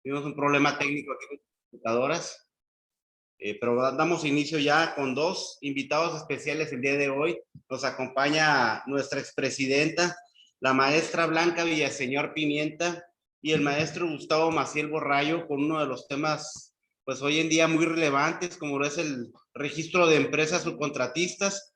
Tuvimos un problema técnico aquí con las computadoras, pero damos inicio ya con dos invitados especiales el día de hoy. Nos acompaña nuestra expresidenta, la maestra Blanca Villaseñor Pimienta, y el maestro Gustavo Maciel Borrayo, con uno de los temas, pues hoy en día muy relevantes, como lo es el registro de empresas subcontratistas,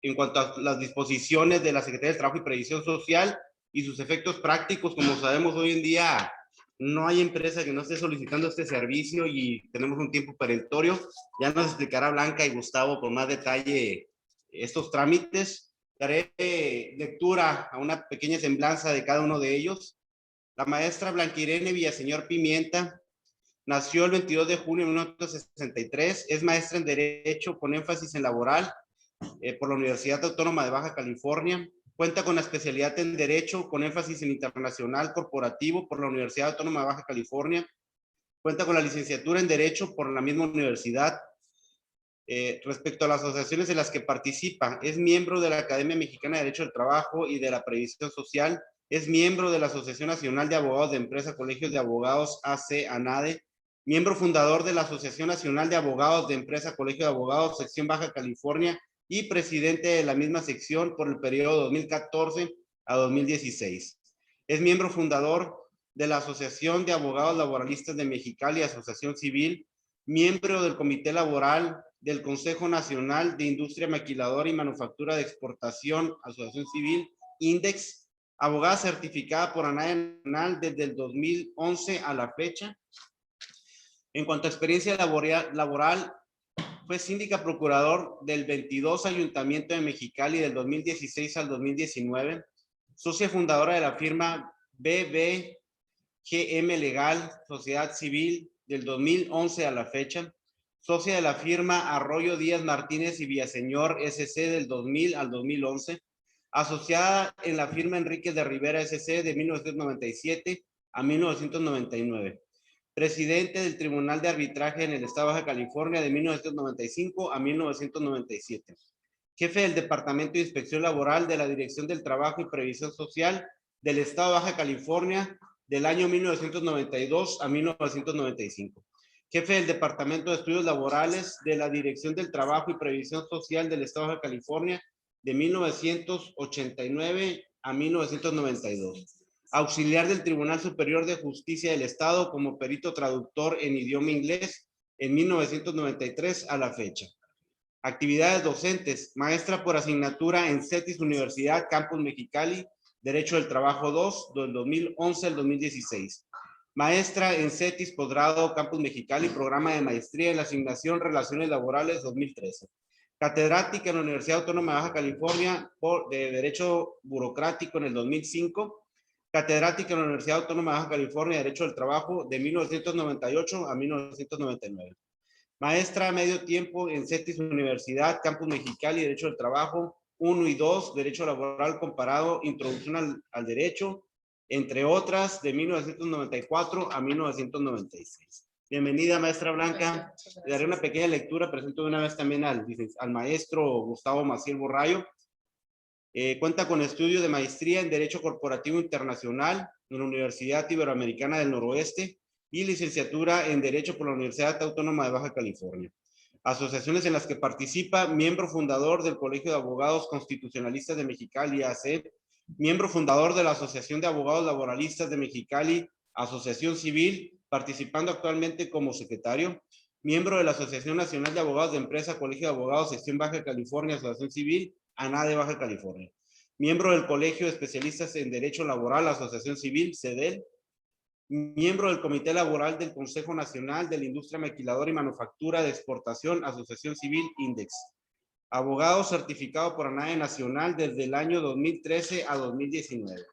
en cuanto a las disposiciones de la Secretaría del Trabajo y Previsión Social y sus efectos prácticos. Como sabemos, hoy en día no hay empresa que no esté solicitando este servicio y tenemos un tiempo perentorio. Ya nos explicará Blanca y Gustavo con más detalle estos trámites. Daré lectura a una pequeña semblanza de cada uno de ellos. La maestra Blanquirene Villaseñor Pimienta nació el 22 de junio de 1963, es maestra en Derecho con énfasis en laboral por la Universidad Autónoma de Baja California. Cuenta con la especialidad en Derecho con énfasis en Internacional Corporativo por la Universidad Autónoma de Baja California. Cuenta con la licenciatura en Derecho por la misma universidad. Respecto a las asociaciones en las que participa, es miembro de la Academia Mexicana de Derecho del Trabajo y de la Previsión Social. Es miembro de la Asociación Nacional de Abogados de Empresa, Colegios de Abogados, AC, ANADE. Miembro fundador de la Asociación Nacional de Abogados de Empresa, Colegio de Abogados, sección Baja California, y presidente de la misma sección por el periodo 2014 a 2016. Es miembro fundador de la Asociación de Abogados Laboralistas de Mexicali, Asociación Civil, miembro del Comité Laboral del Consejo Nacional de Industria Maquiladora y Manufactura de Exportación, Asociación Civil, INDEX, abogada certificada por ANADE Nacional desde el 2011 a la fecha. En cuanto a experiencia laboral, fue síndica procurador del 22 Ayuntamiento de Mexicali del 2016 al 2019, socia fundadora de la firma BBGM Legal, Sociedad Civil, del 2011 a la fecha, socia de la firma Arroyo Díaz Martínez y Villaseñor SC del 2000 al 2011, asociada en la firma Enríquez de Rivera SC de 1997 a 1999. Presidente del Tribunal de Arbitraje en el Estado de Baja California de 1995 a 1997. Jefe del Departamento de Inspección Laboral de la Dirección del Trabajo y Previsión Social del Estado de Baja California del año 1992 a 1995. Jefe del Departamento de Estudios Laborales de la Dirección del Trabajo y Previsión Social del Estado de Baja California de 1989 a 1992. Auxiliar del Tribunal Superior de Justicia del Estado como perito traductor en idioma inglés en 1993 a la fecha. Actividades docentes, maestra por asignatura en CETIS Universidad Campus Mexicali, Derecho del Trabajo 2, del 2011 al 2016. Maestra en CETIS Posgrado Campus Mexicali, programa de maestría en la asignación Relaciones Laborales 2013. Catedrática en la Universidad Autónoma de Baja California de Derecho Burocrático en el 2005. Catedrática en la Universidad Autónoma de Baja California de Derecho del Trabajo de 1998 a 1999. Maestra a medio tiempo en CETIS Universidad, Campus Mexicali, Derecho del Trabajo 1 y 2, Derecho Laboral Comparado, Introducción al Derecho, entre otras, de 1994 a 1996. Bienvenida, maestra Blanca. Le daré una pequeña lectura. Presento de una vez también al maestro Gustavo Maciel Borrayo. Cuenta con estudio de maestría en Derecho Corporativo Internacional en la Universidad Iberoamericana del Noroeste y licenciatura en Derecho por la Universidad Autónoma de Baja California. Asociaciones en las que participa, miembro fundador del Colegio de Abogados Constitucionalistas de Mexicali, AC, miembro fundador de la Asociación de Abogados Laboralistas de Mexicali, Asociación Civil, participando actualmente como secretario, miembro de la Asociación Nacional de Abogados de Empresa, Colegio de Abogados, Sección Baja California, Asociación Civil, ANADE Baja California. Miembro del Colegio de Especialistas en Derecho Laboral, Asociación Civil, CEDEL. Miembro del Comité Laboral del Consejo Nacional de la Industria Maquiladora y Manufactura de Exportación, Asociación Civil, INDEX. Abogado certificado por ANADE Nacional desde el año 2013 a 2019.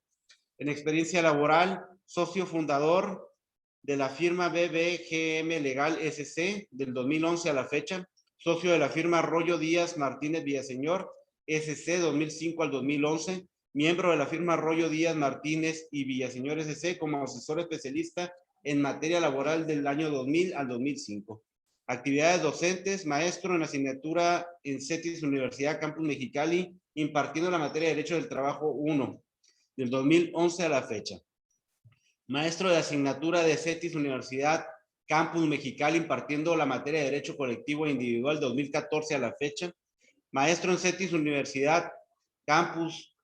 En experiencia laboral, socio fundador de la firma BBGM Legal SC del 2011 a la fecha, socio de la firma Arroyo Díaz Martínez Villaseñor SC 2005 al 2011, miembro de la firma Arroyo Díaz Martínez y Villaseñor SC como asesor especialista en materia laboral del año 2000 al 2005. Actividades docentes, maestro en asignatura en CETIS Universidad Campus Mexicali, impartiendo la materia de Derecho del Trabajo 1, del 2011 a la fecha. Maestro de asignatura de CETIS Universidad Campus Mexicali, impartiendo la materia de Derecho Colectivo e Individual 2014 a la fecha. Maestro en CETIS Universidad Campus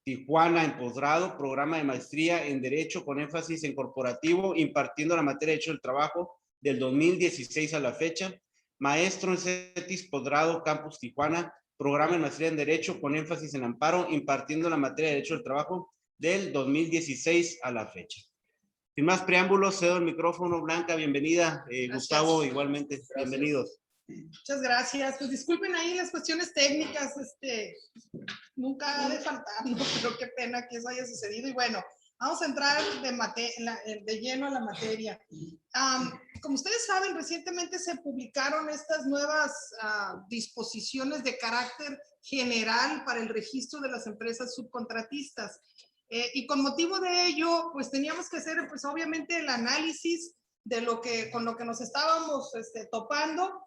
Tijuana en posgrado, programa de maestría en Derecho con énfasis en corporativo, impartiendo la materia de Derecho del Trabajo del 2016 a la fecha. Maestro en CETIS posgrado Campus Tijuana, programa de maestría en Derecho con énfasis en amparo, impartiendo la materia de Derecho del Trabajo del 2016 a la fecha. Sin más preámbulos, cedo el micrófono. Blanca, bienvenida. Gustavo, igualmente, gracias. Bienvenidos. Muchas gracias. Pues disculpen ahí las cuestiones técnicas, nunca ha de faltar, ¿no? Pero qué pena que eso haya sucedido. Y bueno, vamos a entrar de lleno a la materia. Como ustedes saben, recientemente se publicaron estas nuevas disposiciones de carácter general para el registro de las empresas subcontratistas. Y con motivo de ello, pues teníamos que hacer, pues obviamente, el análisis de con lo que nos estábamos topando,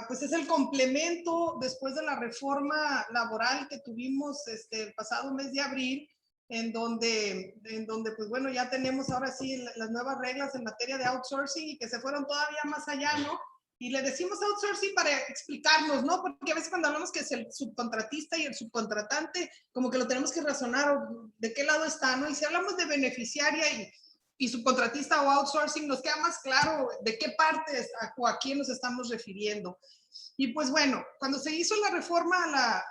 pues es el complemento después de la reforma laboral que tuvimos el pasado mes de abril, en donde pues bueno, ya tenemos ahora sí las nuevas reglas en materia de outsourcing y que se fueron todavía más allá, ¿no? Y le decimos outsourcing para explicarnos, ¿no? Porque a veces cuando hablamos que es el subcontratista y el subcontratante, como que lo tenemos que razonar de qué lado está, ¿no? Y si hablamos de beneficiaria y subcontratista o outsourcing, nos queda más claro de qué parte o a quién nos estamos refiriendo. Y pues bueno, cuando se hizo la reforma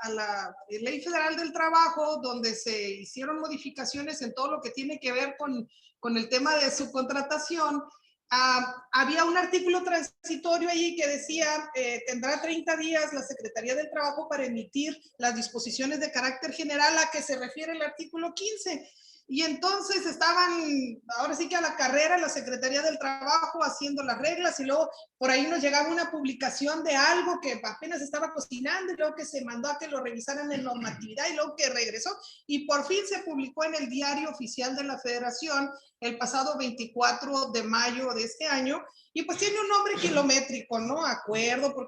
a la Ley Federal del Trabajo, donde se hicieron modificaciones en todo lo que tiene que ver con el tema de subcontratación, había un artículo transitorio ahí que decía, tendrá 30 días la Secretaría del Trabajo para emitir las disposiciones de carácter general a que se refiere el artículo 15. Y entonces estaban, ahora sí que a la carrera, la Secretaría del Trabajo haciendo las reglas, y luego por ahí nos llegaba una publicación de algo que apenas estaba cocinando, y luego que se mandó a que lo revisaran en normatividad, y luego que regresó, y por fin se publicó en el Diario Oficial de la Federación el pasado 24 de mayo de este año, y pues tiene un nombre kilométrico, ¿no? Acuerdo por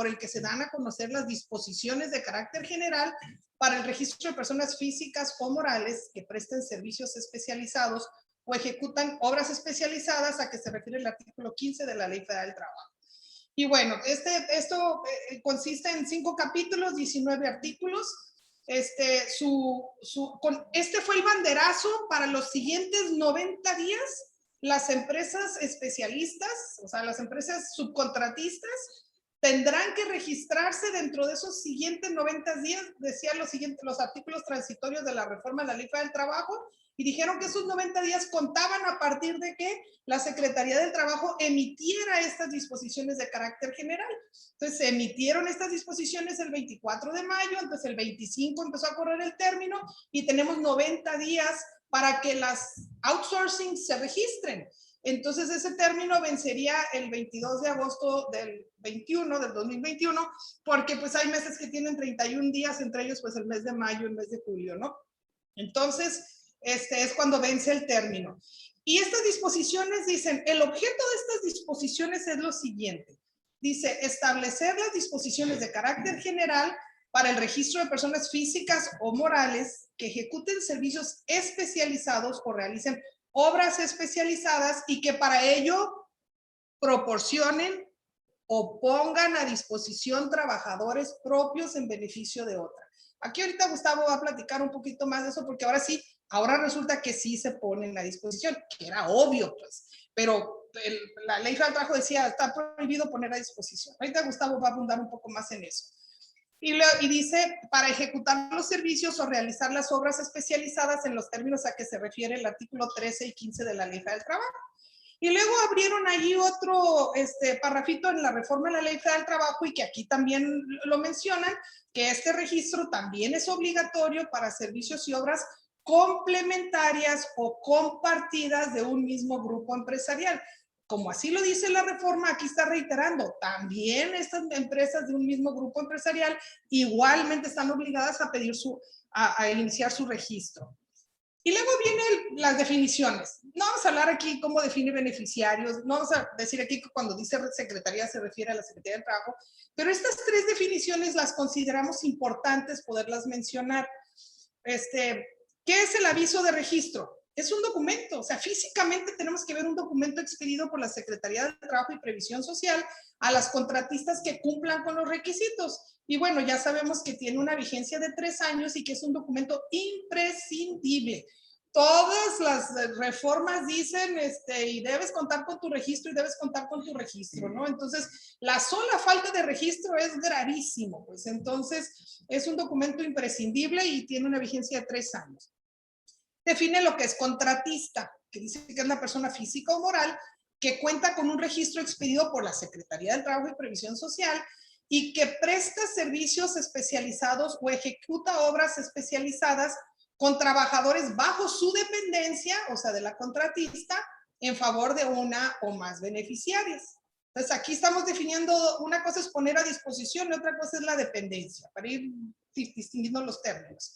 el que se dan a conocer las disposiciones de carácter general para el registro de personas físicas o morales que presten servicios especializados o ejecutan obras especializadas, a que se refiere el artículo 15 de la Ley Federal del Trabajo. Y bueno, esto consiste en 5 capítulos, 19 artículos. Este fue el banderazo para los siguientes 90 días. Las empresas especialistas, o sea, las empresas subcontratistas, tendrán que registrarse dentro de esos siguientes 90 días, decían los artículos transitorios de la reforma de la Ley Federal del Trabajo, y dijeron que esos 90 días contaban a partir de que la Secretaría del Trabajo emitiera estas disposiciones de carácter general. Entonces, se emitieron estas disposiciones el 24 de mayo, entonces el 25 empezó a correr el término, y tenemos 90 días para que las outsourcing se registren. Entonces, ese término vencería el 22 de agosto del 2021, porque pues hay meses que tienen 31 días, entre ellos pues el mes de mayo, el mes de julio, ¿no? Entonces, es cuando vence el término. Y estas disposiciones dicen, el objeto de estas disposiciones es lo siguiente. Dice, establecer las disposiciones de carácter general para el registro de personas físicas o morales que ejecuten servicios especializados o realicen obras especializadas, y que para ello proporcionen o pongan a disposición trabajadores propios en beneficio de otra. Aquí ahorita Gustavo va a platicar un poquito más de eso, porque ahora resulta que sí se ponen a disposición, que era obvio, pues, pero la Ley Federal del Trabajo decía, está prohibido poner a disposición. Ahorita Gustavo va a abundar un poco más en eso. Y dice, para ejecutar los servicios o realizar las obras especializadas en los términos a que se refiere el artículo 13 y 15 de la Ley Federal del Trabajo. Y luego abrieron allí otro parrafito en la reforma de la Ley Federal del Trabajo, y que aquí también lo mencionan, que este registro también es obligatorio para servicios y obras complementarias o compartidas de un mismo grupo empresarial. Como así lo dice la reforma, aquí está reiterando, también estas empresas de un mismo grupo empresarial igualmente están obligadas a pedir a iniciar su registro. Y luego vienen las definiciones. No vamos a hablar aquí cómo define beneficiarios, no vamos a decir aquí que cuando dice secretaría se refiere a la Secretaría del Trabajo, pero estas 3 definiciones las consideramos importantes poderlas mencionar. ¿Qué es el aviso de registro? es un documento, o sea, físicamente tenemos que ver un documento expedido por la Secretaría de Trabajo y Previsión Social a las contratistas que cumplan con los requisitos. Y bueno, ya sabemos que tiene una vigencia de 3 años y que es un documento imprescindible. Todas las reformas dicen, y debes contar con tu registro y debes contar con tu registro, ¿no? Entonces, la sola falta de registro es gravísimo, pues entonces es un documento imprescindible y tiene una vigencia de 3 años. Define lo que es contratista, que dice que es la persona física o moral que cuenta con un registro expedido por la Secretaría del Trabajo y Previsión Social y que presta servicios especializados o ejecuta obras especializadas con trabajadores bajo su dependencia, o sea, de la contratista, en favor de una o más beneficiarias. Entonces, aquí estamos definiendo, una cosa es poner a disposición y otra cosa es la dependencia, para ir distinguiendo los términos.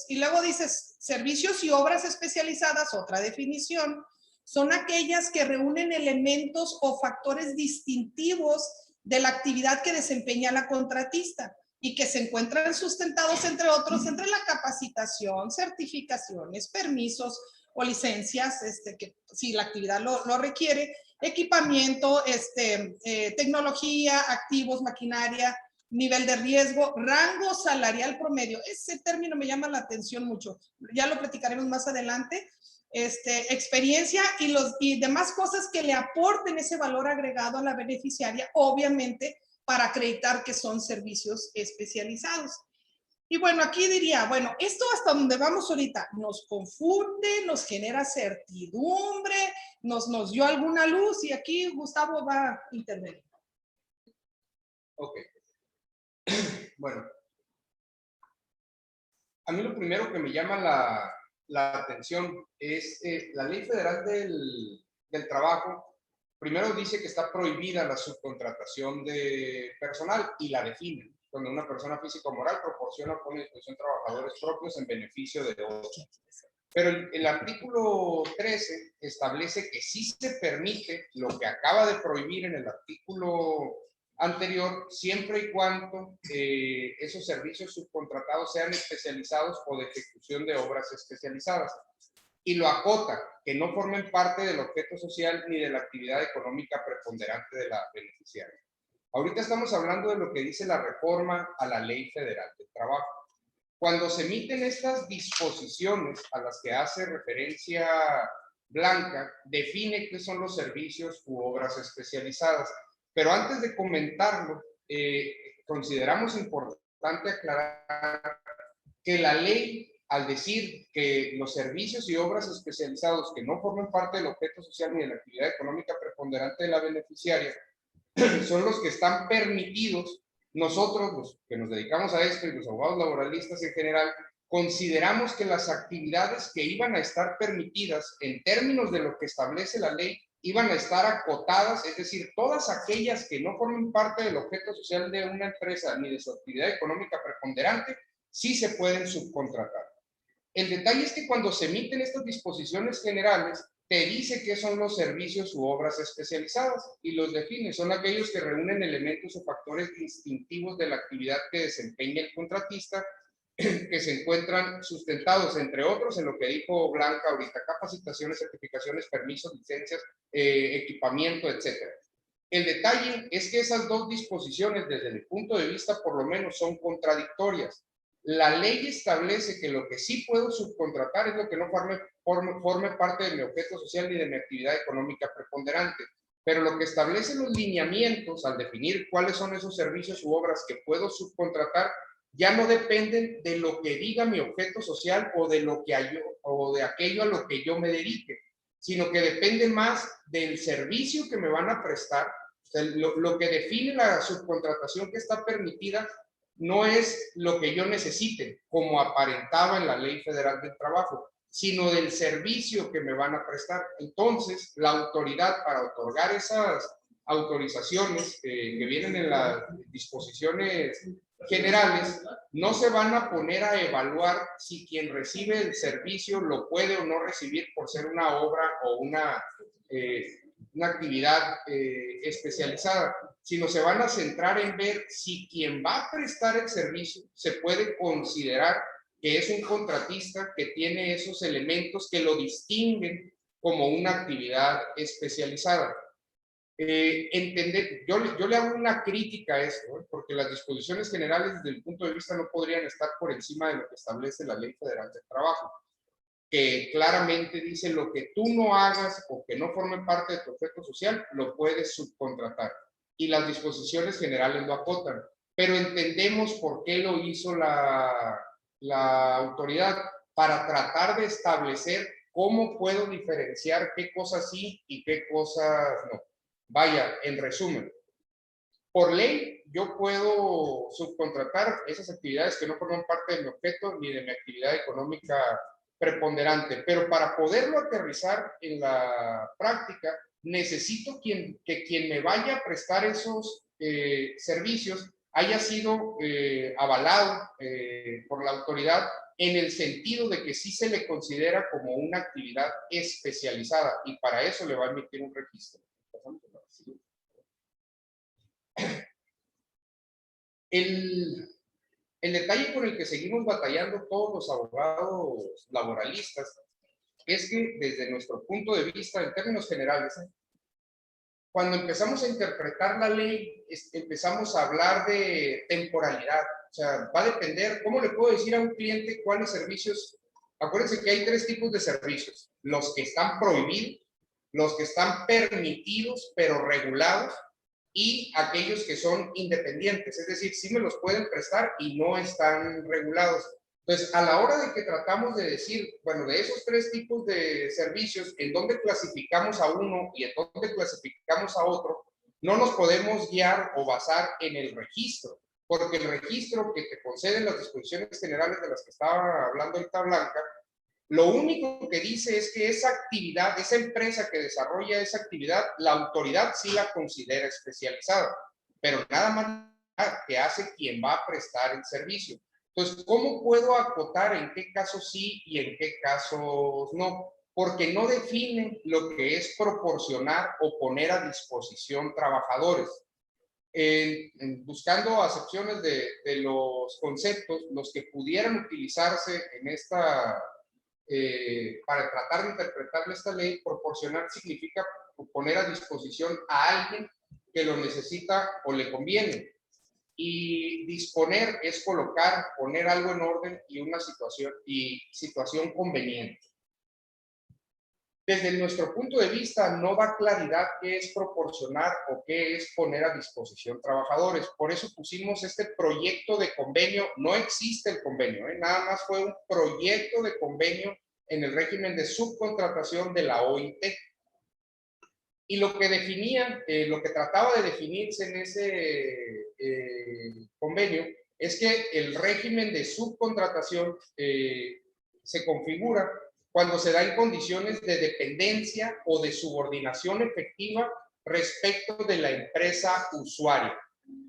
Y luego dices, servicios y obras especializadas, otra definición, son aquellas que reúnen elementos o factores distintivos de la actividad que desempeña la contratista y que se encuentran sustentados, entre otros, entre la capacitación, certificaciones, permisos o licencias, que si la actividad lo requiere, equipamiento, tecnología, activos, maquinaria, nivel de riesgo, rango salarial promedio. Ese término me llama la atención mucho. Ya lo platicaremos más adelante. Experiencia y demás cosas que le aporten ese valor agregado a la beneficiaria, obviamente, para acreditar que son servicios especializados. Y bueno, aquí diría, bueno, esto hasta donde vamos ahorita nos confunde, nos genera certidumbre, nos dio alguna luz, y aquí Gustavo va a intervenir. Ok. Bueno, a mí lo primero que me llama la atención es la Ley Federal del Trabajo. Primero dice que está prohibida la subcontratación de personal y la define, cuando una persona física o moral proporciona o pone a disposición trabajadores propios en beneficio de otros. Pero el artículo 13 establece que sí se permite lo que acaba de prohibir en el artículo anterior, siempre y cuando esos servicios subcontratados sean especializados o de ejecución de obras especializadas. Y lo acota, que no formen parte del objeto social ni de la actividad económica preponderante de la beneficiaria. Ahorita estamos hablando de lo que dice la reforma a la Ley Federal del Trabajo. Cuando se emiten estas disposiciones a las que hace referencia Blanca, define qué son los servicios u obras especializadas. Pero antes de comentarlo, consideramos importante aclarar que la ley, al decir que los servicios y obras especializados que no formen parte del objeto social ni de la actividad económica preponderante de la beneficiaria, son los que están permitidos, nosotros, los que nos dedicamos a esto y los abogados laboralistas en general, consideramos que las actividades que iban a estar permitidas en términos de lo que establece la ley iban a estar acotadas, es decir, todas aquellas que no formen parte del objeto social de una empresa ni de su actividad económica preponderante, sí se pueden subcontratar. El detalle es que cuando se emiten estas disposiciones generales, te dice qué son los servicios u obras especializadas y los define. Son aquellos que reúnen elementos o factores distintivos de la actividad que desempeña el contratista, que se encuentran sustentados, entre otros, en lo que dijo Blanca ahorita: capacitaciones, certificaciones, permisos, licencias, equipamiento, etc. El detalle es que esas dos disposiciones, desde mi punto de vista, por lo menos, son contradictorias. La ley establece que lo que sí puedo subcontratar es lo que no forme parte de mi objeto social ni de mi actividad económica preponderante. Pero lo que establece los lineamientos al definir cuáles son esos servicios u obras que puedo subcontratar ya no dependen de lo que diga mi objeto social o de aquello a lo que yo me dedique, sino que dependen más del servicio que me van a prestar. O sea, lo que define la subcontratación que está permitida no es lo que yo necesite, como aparentaba en la Ley Federal del Trabajo, sino del servicio que me van a prestar. Entonces, la autoridad para otorgar esas autorizaciones que vienen en las disposiciones generales, no se van a poner a evaluar si quien recibe el servicio lo puede o no recibir por ser una obra o una actividad especializada, sino se van a centrar en ver si quien va a prestar el servicio se puede considerar que es un contratista que tiene esos elementos que lo distinguen como una actividad especializada. Yo le hago una crítica a esto, porque las disposiciones generales desde el punto de vista no podrían estar por encima de lo que establece la Ley Federal del Trabajo, que claramente dice lo que tú no hagas o que no forme parte de tu objeto social, lo puedes subcontratar. Y las disposiciones generales lo acotan. Pero entendemos por qué lo hizo la autoridad, para tratar de establecer cómo puedo diferenciar qué cosas sí y qué cosas no. Vaya, en resumen, por ley yo puedo subcontratar esas actividades que no forman parte de mi objeto ni de mi actividad económica preponderante, pero para poderlo aterrizar en la práctica, necesito que quien me vaya a prestar esos servicios haya sido avalado por la autoridad en el sentido de que sí se le considera como una actividad especializada, y para eso le va a emitir un registro. El detalle con el que seguimos batallando todos los abogados laboralistas es que desde nuestro punto de vista, en términos generales, cuando empezamos a interpretar la ley, empezamos a hablar de temporalidad. O sea, va a depender, ¿cómo le puedo decir a un cliente cuáles servicios? Acuérdense que hay tres tipos de servicios: los que están prohibidos, los que están permitidos pero regulados, y aquellos que son independientes, es decir, sí me los pueden prestar y no están regulados. Entonces, a la hora de que tratamos de decir, bueno, de esos tres tipos de servicios, en dónde clasificamos a uno y en dónde clasificamos a otro, no nos podemos guiar o basar en el registro, porque el registro que te conceden las disposiciones generales de las que estaba hablando ahorita Blanca, lo único que dice es que esa actividad, esa empresa que desarrolla esa actividad, la autoridad sí la considera especializada, pero nada más que hace quien va a prestar el servicio. Entonces, ¿cómo puedo acotar en qué casos sí y en qué casos no? Porque no definen lo que es proporcionar o poner a disposición trabajadores. Buscando acepciones de los conceptos, los que pudieran utilizarse en esta... para tratar de interpretar esta ley, proporcionar significa poner a disposición a alguien que lo necesita o le conviene. Y disponer es colocar, poner algo en orden y una situación conveniente. Desde nuestro punto de vista, no da claridad qué es proporcionar o qué es poner a disposición trabajadores. Por eso pusimos este proyecto de convenio. No existe el convenio, nada más fue un proyecto de convenio en el régimen de subcontratación de la OIT. Y lo que definía, lo que trataba de definirse en ese convenio es que el régimen de subcontratación se configura cuando se da en condiciones de dependencia o de subordinación efectiva respecto de la empresa usuaria.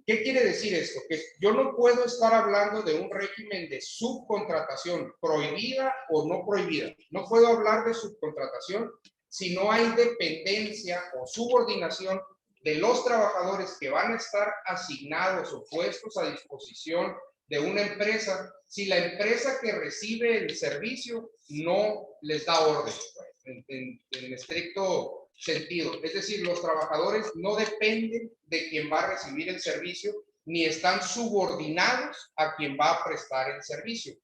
¿Qué quiere decir esto? Que yo no puedo estar hablando de un régimen de subcontratación prohibida o no prohibida. No puedo hablar de subcontratación si no hay dependencia o subordinación de los trabajadores que van a estar asignados o puestos a disposición de una empresa, si la empresa que recibe el servicio no les da orden, en estricto sentido. Es decir, los trabajadores no dependen de quien va a recibir el servicio, ni están subordinados a quien va a prestar el servicio.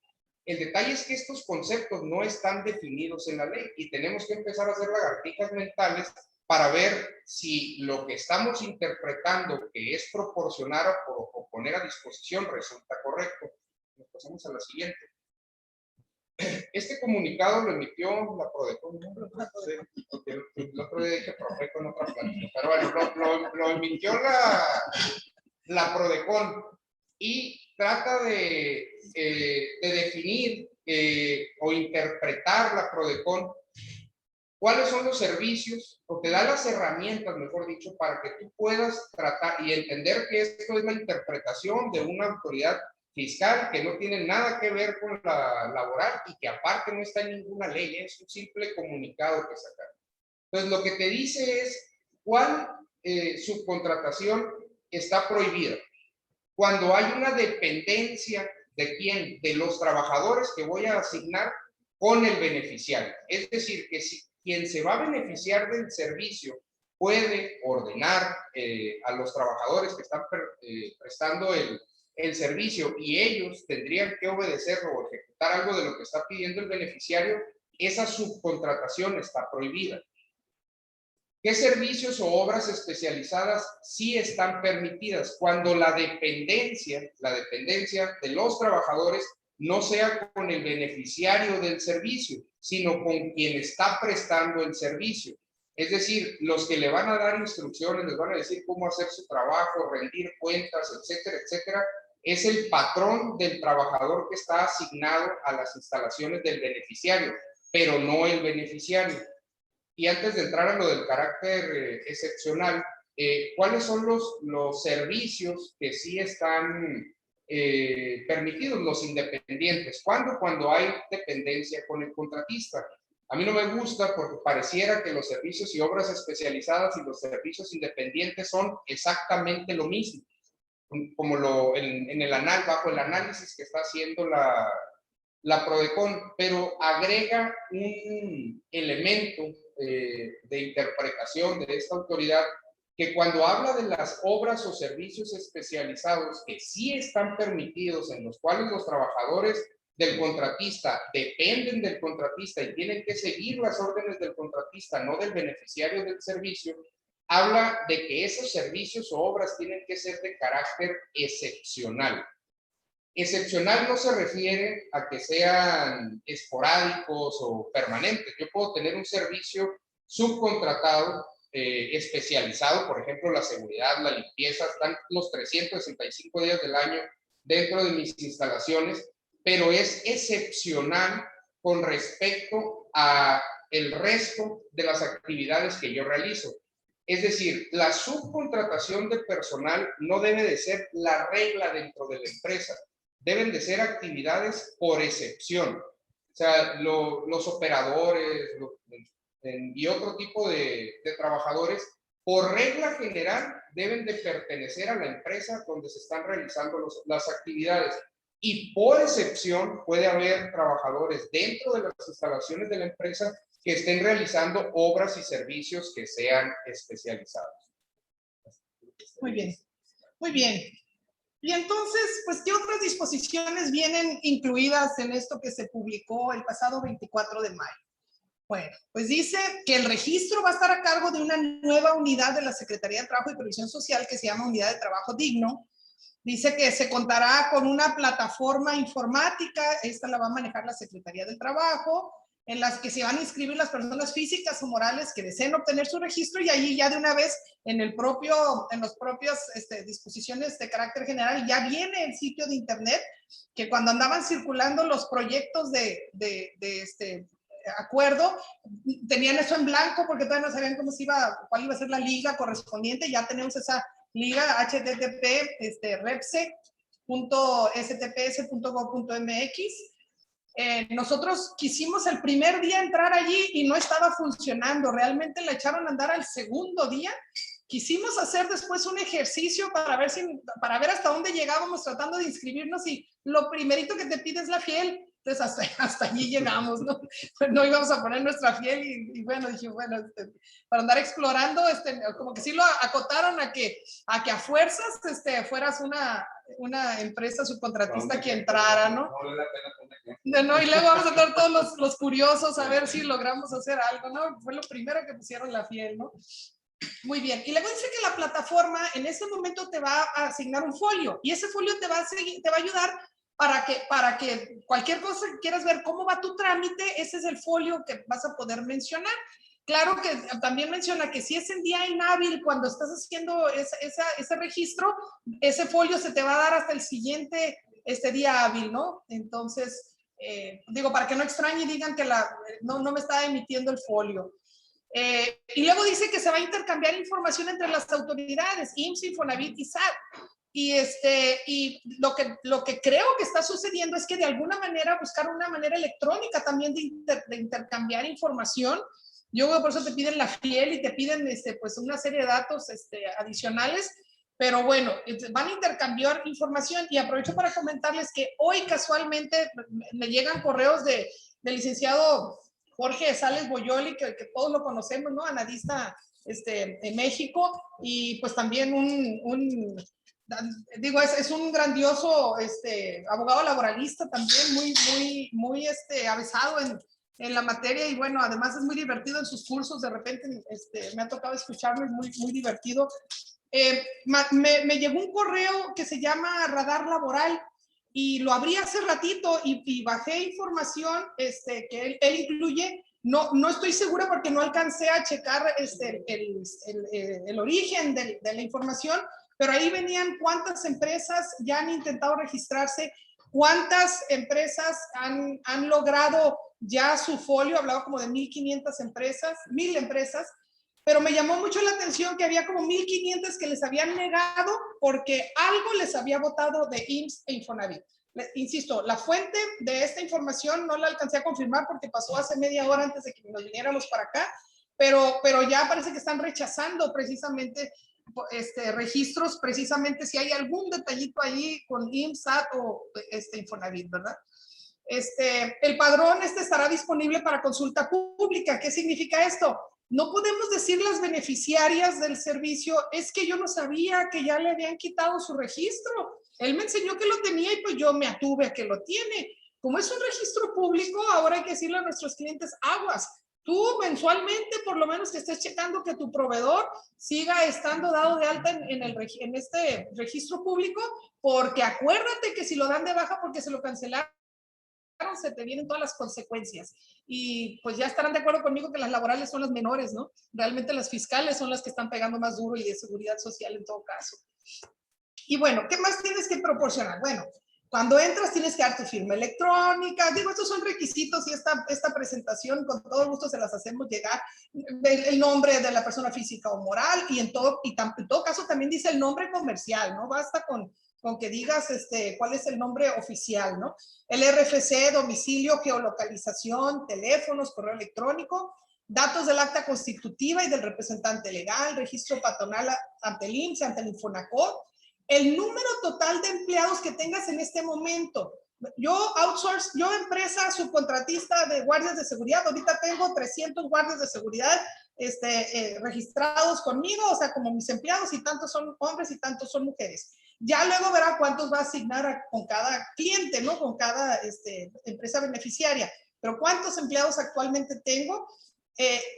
El detalle es que estos conceptos no están definidos en la ley y tenemos que empezar a hacer lagartijas mentales para ver si lo que estamos interpretando, que es proporcionar o poner a disposición, resulta correcto. Nos pasamos a la siguiente. Este comunicado lo emitió la Prodecon, el otro día dije Profeco en otra plática, pero bueno, lo emitió la Prodecon y trata de definir o interpretar la Prodecon cuáles son los servicios, o te da las herramientas, mejor dicho, para que tú puedas tratar y entender que esto es la interpretación de una autoridad fiscal que no tiene nada que ver con la laboral y que aparte no está en ninguna ley, es un simple comunicado que sacar. Entonces, lo que te dice es cuál subcontratación está prohibida. Cuando hay una dependencia ¿De quién? De los trabajadores que voy a asignar con el beneficiario. Es decir, que si quien se va a beneficiar del servicio puede ordenar a los trabajadores que están prestando el servicio y ellos tendrían que obedecer o ejecutar algo de lo que está pidiendo el beneficiario, esa subcontratación está prohibida. ¿Qué servicios o obras especializadas sí están permitidas? Cuando la dependencia de los trabajadores no sea con el beneficiario del servicio, sino con quien está prestando el servicio. Es decir, los que le van a dar instrucciones, les van a decir cómo hacer su trabajo, rendir cuentas, etcétera, etcétera, es el patrón del trabajador que está asignado a las instalaciones del beneficiario, pero no el beneficiario. Y antes de entrar a lo del carácter excepcional, ¿cuáles son los servicios que sí están permitidos, los independientes? ¿Cuándo? Cuando hay dependencia con el contratista. A mí no me gusta porque pareciera que los servicios y obras especializadas y los servicios independientes son exactamente lo mismo, como bajo el análisis que está haciendo la Prodecon, pero agrega un elemento de interpretación de esta autoridad que cuando habla de las obras o servicios especializados que sí están permitidos, en los cuales los trabajadores del contratista dependen del contratista y tienen que seguir las órdenes del contratista, no del beneficiario del servicio, habla de que esos servicios o obras tienen que ser de carácter excepcional. Excepcional no se refiere a que sean esporádicos o permanentes. Yo puedo tener un servicio subcontratado, especializado, por ejemplo, la seguridad, la limpieza, están los 365 días del año dentro de mis instalaciones, pero es excepcional con respecto a el resto de las actividades que yo realizo. Es decir, la subcontratación de personal no debe de ser la regla dentro de la empresa. Deben de ser actividades por excepción. O sea, los operadores y otro tipo de trabajadores, por regla general, deben de pertenecer a la empresa donde se están realizando las actividades. Y por excepción, puede haber trabajadores dentro de las instalaciones de la empresa que estén realizando obras y servicios que sean especializados. Muy bien, muy bien. Y entonces, pues, ¿qué otras disposiciones vienen incluidas en esto que se publicó el pasado 24 de mayo? Bueno, pues dice que el registro va a estar a cargo de una nueva unidad de la Secretaría de Trabajo y Previsión Social que se llama Unidad de Trabajo Digno. Dice que se contará con una plataforma informática, esta la va a manejar la Secretaría del Trabajo, en las que se van a inscribir las personas físicas o morales que deseen obtener su registro y allí ya de una vez en las propias disposiciones de carácter general ya viene el sitio de internet que cuando andaban circulando los proyectos de acuerdo, tenían eso en blanco porque todavía no sabían cuál iba a ser la liga correspondiente. Ya tenemos esa liga http://repse.stps.gov.mx. Nosotros quisimos el primer día entrar allí y no estaba funcionando, realmente la echaron a andar al segundo día. Quisimos hacer después un ejercicio para ver hasta dónde llegábamos tratando de inscribirnos y lo primerito que te pide es la fiel. Entonces hasta allí llegamos, ¿no? Pues no íbamos a poner nuestra fiel y bueno, dije, bueno, para andar explorando, como que sí lo acotaron a que a fuerzas fueras una empresa subcontratista que entrara, ¿no? No, y luego vamos a estar todos los curiosos a ver si logramos hacer algo, ¿no? Fue lo primero que pusieron la fiel, ¿no? Muy bien, y luego dice que la plataforma en este momento te va a asignar un folio y ese folio te va a ayudar para que cualquier cosa que quieras ver cómo va tu trámite, ese es el folio que vas a poder mencionar. Claro que también menciona que si es en día inhábil cuando estás haciendo ese registro, ese folio se te va a dar hasta el siguiente día hábil, ¿no? Entonces, digo, para que no extrañe y digan que no me está emitiendo el folio. Y luego dice que se va a intercambiar información entre las autoridades, IMSS, Infonavit y SAT. Y lo que creo que está sucediendo es que de alguna manera buscar una manera electrónica también de intercambiar información. Yo por eso te piden la fiel y te piden pues una serie de datos adicionales Pero bueno, van a intercambiar información y aprovecho para comentarles que hoy casualmente me llegan correos del licenciado Jorge Sales Boyoli, que todos lo conocemos, ¿no? Analista en México, y pues también digo, es un grandioso abogado laboralista también, muy avesado en la materia, y bueno, además es muy divertido en sus cursos, de repente me ha tocado escucharlo, es muy divertido. Me llegó un correo que se llama Radar Laboral y lo abrí hace ratito y bajé información que él incluye. No estoy segura porque no alcancé a checar el origen de la información, pero ahí venían cuántas empresas ya han intentado registrarse, cuántas empresas han logrado ya su folio, hablaba como de 1,500 empresas, 1,000 empresas, pero me llamó mucho la atención que había como 1,500 que les habían negado porque algo les había votado de IMSS e Infonavit. Insisto, la fuente de esta información no la alcancé a confirmar porque pasó hace media hora antes de que nos viniéramos para acá, pero ya parece que están rechazando precisamente registros, precisamente si hay algún detallito ahí con IMSS, SAT o Infonavit, ¿verdad? El padrón estará disponible para consulta pública. ¿Qué significa esto? No podemos decir las beneficiarias del servicio, es que yo no sabía que ya le habían quitado su registro. Él me enseñó que lo tenía y pues yo me atuve a que lo tiene. Como es un registro público, ahora hay que decirle a nuestros clientes, aguas. Tú mensualmente, por lo menos que estés checando que tu proveedor siga estando dado de alta en este registro público, porque acuérdate que si lo dan de baja porque se lo cancelaron, se te vienen todas las consecuencias. Y pues ya estarán de acuerdo conmigo que las laborales son las menores, ¿no? Realmente las fiscales son las que están pegando más duro y de seguridad social en todo caso. Y bueno, ¿qué más tienes que proporcionar? Bueno, cuando entras tienes que dar tu firma electrónica. Digo, estos son requisitos y esta presentación con todo gusto se las hacemos llegar. El nombre de la persona física o moral y en todo caso también dice el nombre comercial, ¿no? Basta con que digas cuál es el nombre oficial, ¿no? El RFC, domicilio, geolocalización, teléfonos, correo electrónico, datos del acta constitutiva y del representante legal, registro patronal ante el IMSS, ante el Infonacot, el número total de empleados que tengas en este momento. Yo empresa subcontratista de guardias de seguridad, ahorita tengo 300 guardias de seguridad registrados conmigo, o sea, como mis empleados, y tantos son hombres y tantos son mujeres. Ya luego verá cuántos va a asignar con cada cliente, ¿no? Con cada empresa beneficiaria. Pero ¿cuántos empleados actualmente tengo?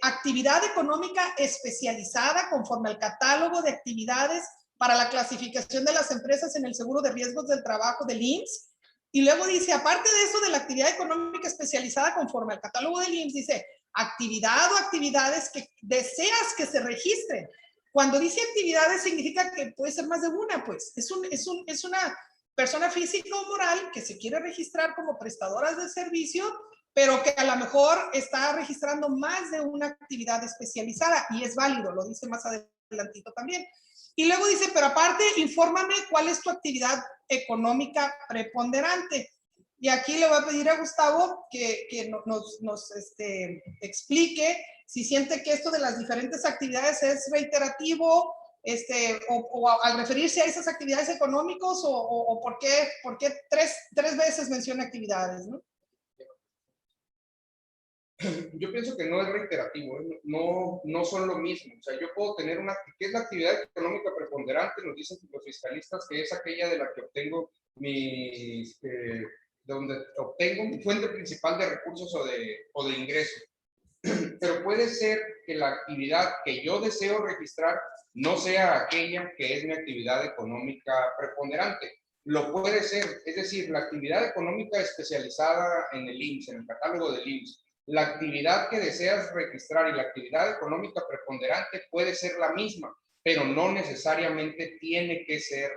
Actividad económica especializada conforme al catálogo de actividades para la clasificación de las empresas en el seguro de riesgos del trabajo del IMSS. Y luego dice, aparte de eso de la actividad económica especializada conforme al catálogo del IMSS, dice, actividad o actividades que deseas que se registren. Cuando dice actividades significa que puede ser más de una, pues. Es una persona física o moral que se quiere registrar como prestadoras de servicio, pero que a lo mejor está registrando más de una actividad especializada y es válido, lo dice más adelantito también. Y luego dice, pero aparte, infórmame cuál es tu actividad económica preponderante. Y aquí le voy a pedir a Gustavo que nos explique si siente que esto de las diferentes actividades es reiterativo, o al referirse a esas actividades económicas, o por qué tres veces menciona actividades, ¿no? Yo pienso que no es reiterativo, no son lo mismo. O sea, yo puedo tener ¿qué es la actividad económica preponderante? Nos dicen los fiscalistas que es aquella de la que obtengo donde obtengo mi fuente principal de recursos o de ingresos. Pero puede ser que la actividad que yo deseo registrar no sea aquella que es mi actividad económica preponderante. Lo puede ser, es decir, la actividad económica especializada en el IMSS, en el catálogo del IMSS, la actividad que deseas registrar y la actividad económica preponderante puede ser la misma, pero no necesariamente tiene que ser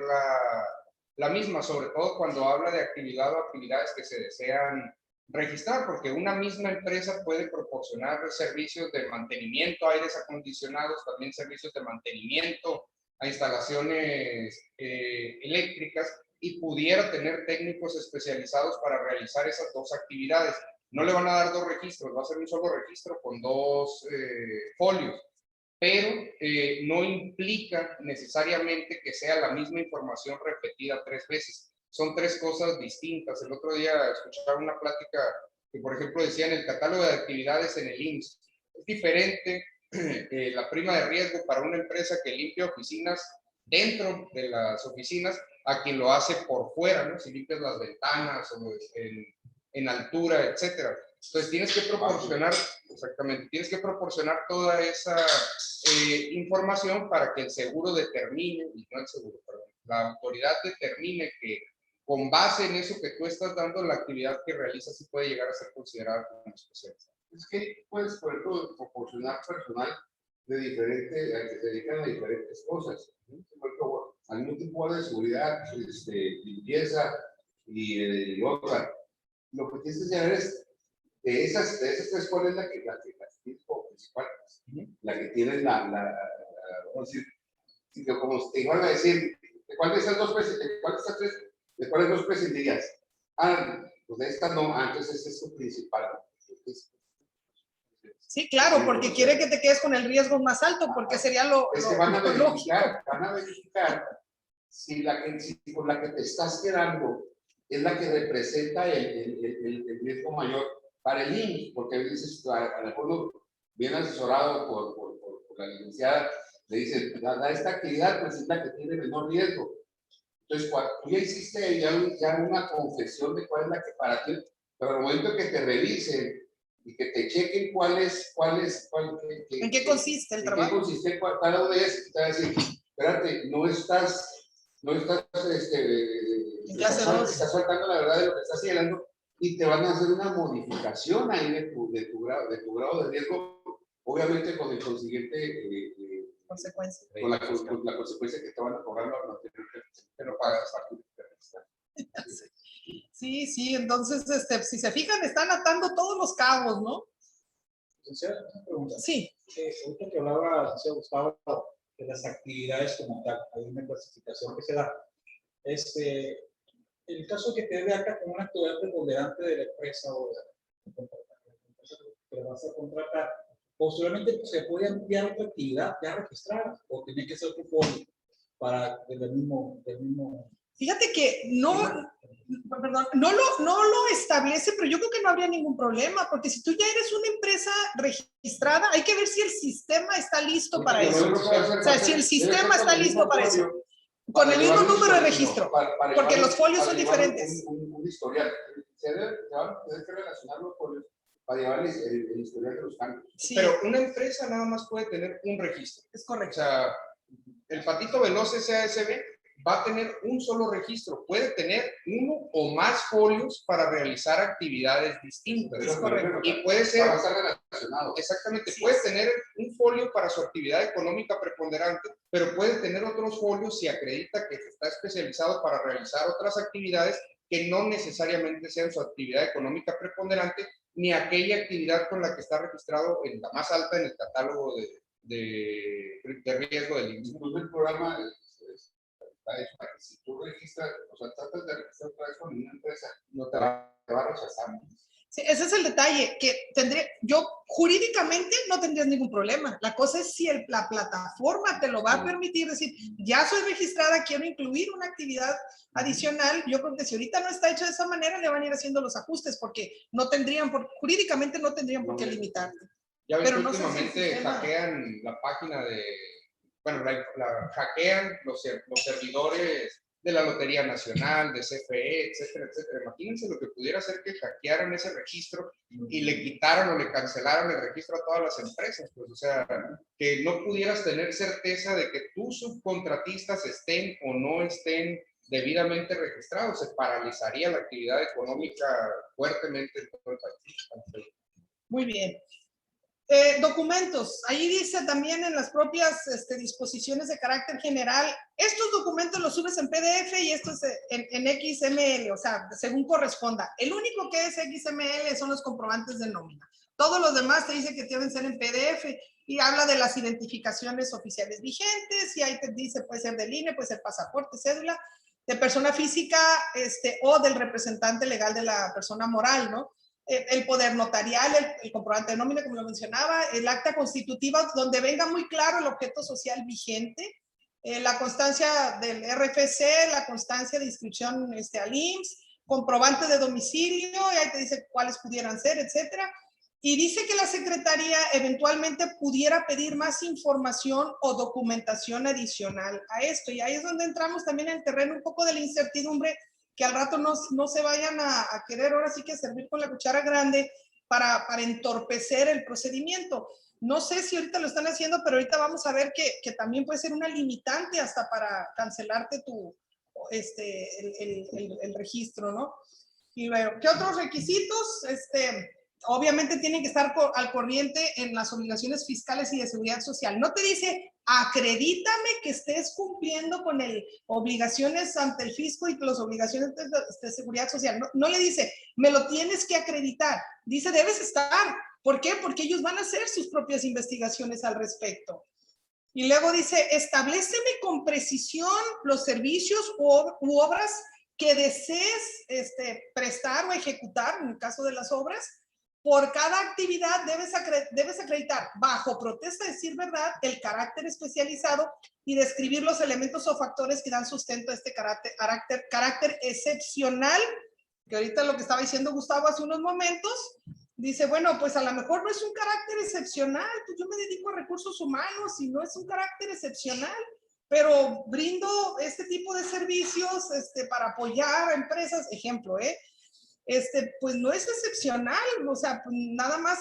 la misma, sobre todo cuando habla de actividad o actividades que se desean registrar, porque una misma empresa puede proporcionar servicios de mantenimiento, aires acondicionados, también servicios de mantenimiento a instalaciones eléctricas, y pudiera tener técnicos especializados para realizar esas dos actividades. No le van a dar dos registros, va a ser un solo registro con dos folios, pero no implica necesariamente que sea la misma información repetida 3 veces. Son 3 cosas distintas. El otro día escuchaba una plática que, por ejemplo, decían el catálogo de actividades en el IMSS. Es diferente la prima de riesgo para una empresa que limpia oficinas dentro de las oficinas a quien lo hace por fuera, ¿no? Si limpias las ventanas o en altura, etcétera. Entonces tienes que proporcionar, exactamente, tienes que proporcionar toda esa información para que el seguro determine, y no el seguro, perdón, la autoridad determine que con base en eso que tú estás dando, la actividad que realizas sí puede llegar a ser considerada como especial. Es que puedes, por ejemplo, proporcionar personal de diferente, que se dedican a diferentes cosas. Por ejemplo, al mismo tiempo de seguridad, limpieza y otra. Lo que tienes que saber es, de esas 3, ¿cuál es la que tienes como principal? La que tienes vamos a decir, como te iban a decir, ¿de cuál de esas 2 de cuáles 2 prescindirías? Pues de esta no, entonces ese es su principal. Sí, claro, porque quiere que te quedes con el riesgo más alto, porque sería lo Es que van a lógico. verificar si con la que te estás quedando es la que representa el riesgo mayor para el IMSS, porque dices, a lo mejor bien asesorado por la licenciada, le dice, esta actividad pues es la que tiene menor riesgo. Entonces, cuando tú ya hiciste ya una confesión de cuál es la que para ti, pero al momento que te revisen y que te chequen ¿En qué consiste el trabajo? ¿En qué consiste cada una de ellas? Te va a decir, espérate, no estás estás faltando la verdad de lo que estás señalando y te van a hacer una modificación ahí de tu grado de riesgo, obviamente con el consiguiente Consecuencia. con la consecuencia que te van a cobrar que no pagas. Sí, entonces, si se fijan, están atando todos los cabos, ¿no? Licenciada, una pregunta. Sí. Ahorita que hablaba la licenciada Gustavo de las actividades como tal, hay una clasificación que se da. El caso que te dé acá como una actividad preponderante de la empresa o de la empresa que vas a contratar, posteriormente pues, se puede ampliar otra actividad ya registrada o tiene que ser otro folio para del mismo. Fíjate que no lo establece, pero yo creo que no habría ningún problema, porque si tú ya eres una empresa registrada, hay que ver si el sistema está listo para eso. O sea, si el sistema está listo para eso. Con el mismo número de registro, porque los folios son diferentes. Un historial. Se debe que relacionar los folios para llevar el historial de los cambios. Sí. Pero una empresa nada más puede tener un registro. Es correcto. O sea, el Patito Veloz SASB va a tener un solo registro. Puede tener uno o más folios para realizar actividades distintas. Es correcto. Y puede ser... Para estar relacionado. Exactamente. Sí. Puede tener un folio para su actividad económica preponderante, pero puede tener otros folios si acredita que está especializado para realizar otras actividades que no necesariamente sean su actividad económica preponderante, ni aquella actividad con la que está registrado en la más alta en el catálogo de riesgo del IMSS. Incluso el programa está hecho para que si tú registras, o sea, tratas de registrar otra vez con una empresa, no te va a rechazar. Sí, ese es el detalle, que yo jurídicamente no tendrías ningún problema. La cosa es si la plataforma te lo va a permitir, decir, ya soy registrada, quiero incluir una actividad adicional. Yo creo que si ahorita no está hecho de esa manera, le van a ir haciendo los ajustes, porque jurídicamente no tendrían por qué limitarte. Ya ven Pero que no sé si el últimamente sistema... hackean la página hackean los servidores de la Lotería Nacional, de CFE, etcétera, etcétera. Imagínense lo que pudiera hacer que hackearan ese registro y le quitaran o le cancelaran el registro a todas las empresas. Pues, o sea, que no pudieras tener certeza de que tus subcontratistas estén o no estén debidamente registrados. Se paralizaría la actividad económica fuertemente en todo el país. Muy bien. Documentos, ahí dice también en las propias disposiciones de carácter general, estos documentos los subes en PDF y estos en XML, o sea, según corresponda. El único que es XML son los comprobantes de nómina. Todos los demás te dice que deben ser en PDF y habla de las identificaciones oficiales vigentes y ahí te dice, puede ser del INE, puede ser pasaporte, cédula, de persona física o del representante legal de la persona moral, ¿no? el poder notarial, el comprobante de nómina, como lo mencionaba, el acta constitutiva, donde venga muy claro el objeto social vigente, la constancia del RFC, la constancia de inscripción al IMSS, comprobante de domicilio, y ahí te dice cuáles pudieran ser, etcétera. Y dice que la Secretaría eventualmente pudiera pedir más información o documentación adicional a esto. Y ahí es donde entramos también en el terreno un poco de la incertidumbre, que al rato no se vayan a querer ahora sí que servir con la cuchara grande para entorpecer el procedimiento. No sé si ahorita lo están haciendo, pero ahorita vamos a ver que también puede ser una limitante hasta para cancelarte el registro, ¿no? Y luego, ¿qué otros requisitos? Obviamente tienen que estar al corriente en las obligaciones fiscales y de seguridad social. No te dice, acredítame que estés cumpliendo con obligaciones ante el fisco y las obligaciones de seguridad social. No le dice, me lo tienes que acreditar. Dice, debes estar. ¿Por qué? Porque ellos van a hacer sus propias investigaciones al respecto. Y luego dice, establéceme con precisión los servicios u obras que desees prestar o ejecutar, en el caso de las obras. Por cada actividad debes acreditar, bajo protesta de decir verdad, el carácter especializado y describir los elementos o factores que dan sustento a este carácter excepcional, que ahorita lo que estaba diciendo Gustavo hace unos momentos, dice, bueno, pues a lo mejor no es un carácter excepcional, pues yo me dedico a recursos humanos y no es un carácter excepcional, pero brindo este tipo de servicios para apoyar a empresas, ejemplo, pues no es excepcional, o sea, pues nada más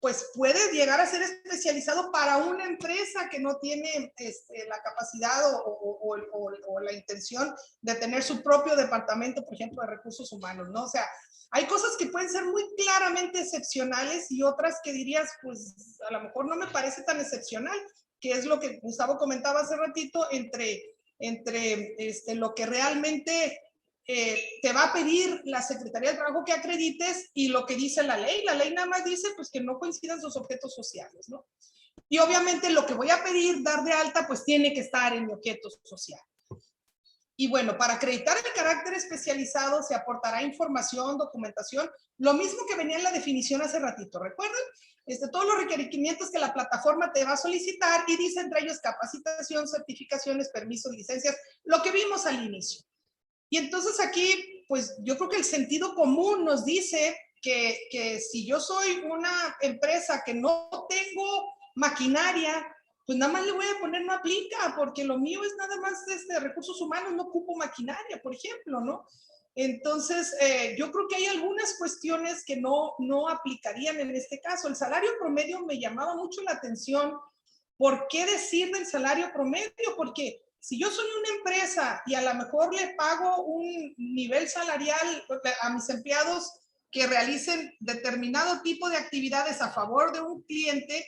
pues puede llegar a ser especializado para una empresa que no tiene la capacidad o la intención de tener su propio departamento, por ejemplo, de recursos humanos, ¿no? O sea, hay cosas que pueden ser muy claramente excepcionales y otras que dirías, pues a lo mejor no me parece tan excepcional, que es lo que Gustavo comentaba hace ratito, entre lo que realmente te va a pedir la Secretaría del Trabajo que acredites y lo que dice la ley. La ley nada más dice pues que no coincidan sus objetos sociales, ¿no? Y obviamente lo que voy a pedir dar de alta pues tiene que estar en mi objeto social. Y bueno, para acreditar el carácter especializado se aportará información, documentación, lo mismo que venía en la definición hace ratito, ¿recuerdan? Todos los requerimientos que la plataforma te va a solicitar y dice entre ellos capacitación, certificaciones, permisos, licencias, lo que vimos al inicio. Y entonces aquí, pues yo creo que el sentido común nos dice que si yo soy una empresa que no tengo maquinaria, pues nada más le voy a poner no aplica, porque lo mío es nada más recursos humanos, no ocupo maquinaria, por ejemplo, ¿no? Entonces, yo creo que hay algunas cuestiones que no aplicarían en este caso. El salario promedio me llamaba mucho la atención. ¿Por qué decir del salario promedio? Porque si yo soy una empresa y a lo mejor le pago un nivel salarial a mis empleados que realicen determinado tipo de actividades a favor de un cliente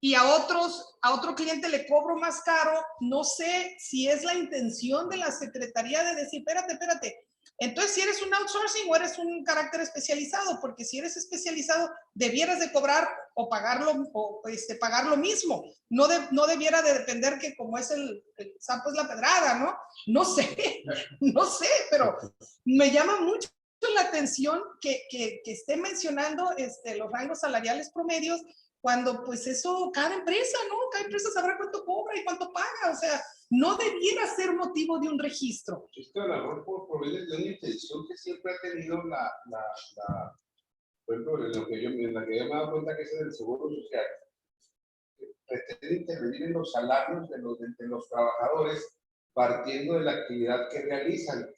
y a otro cliente le cobro más caro, no sé si es la intención de la Secretaría de decir, espérate, entonces si eres un outsourcing o eres un carácter especializado, porque si eres especializado debieras de cobrar o pagar lo mismo, no debiera de depender que como es el sapo es la pedrada, ¿no? No sé, pero me llama mucho la atención que esté mencionando los rangos salariales promedios, cuando pues eso, cada empresa, ¿no? Cada empresa sabrá cuánto cobra y cuánto paga, o sea, no debiera ser motivo de un registro. Esto a lo mejor proviene de una intención que siempre ha tenido por ejemplo, en la que yo me he dado cuenta que es el seguro social, pretende intervenir en los salarios de los trabajadores partiendo de la actividad que realizan.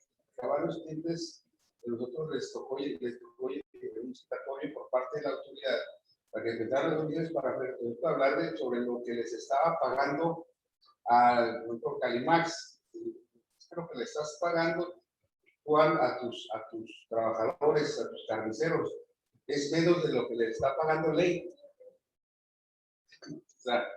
A varios clientes de nosotros les tocó un citatorio por parte de la autoridad para que empezaran las unidades para hablar sobre lo que les estaba pagando al doctor Calimax. Creo que le estás pagando igual a tus trabajadores, a tus carniceros, es menos de lo que le está pagando ley. O sea,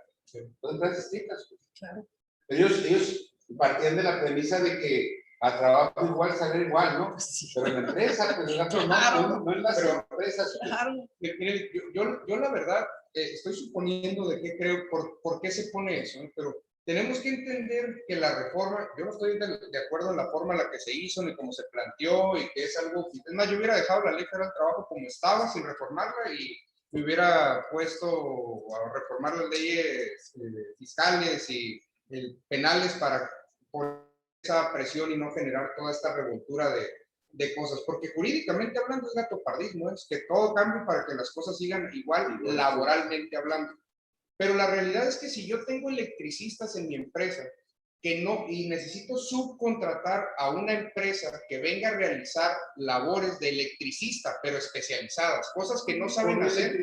son tres distintas. Claro. Ellos partían de la premisa de que a trabajo igual sale igual, ¿no? Sí. Pero en la empresa, pues Claro. no en las empresas. Claro. Mire, yo la verdad estoy suponiendo de qué creo, por qué se pone eso, ¿no? Pero tenemos que entender que la reforma, yo no estoy de acuerdo en la forma en la que se hizo, ni cómo se planteó, y que es algo, es más, yo hubiera dejado la ley federal del trabajo como estaba, sin reformarla, y me hubiera puesto a reformar las leyes fiscales y penales para poner esa presión y no generar toda esta revoltura de cosas, porque jurídicamente hablando es gatopardismo, es que todo cambie para que las cosas sigan igual laboralmente hablando. Pero la realidad es que si yo tengo electricistas en mi empresa que no, y necesito subcontratar a una empresa que venga a realizar labores de electricista, pero especializadas, cosas que no saben hacer.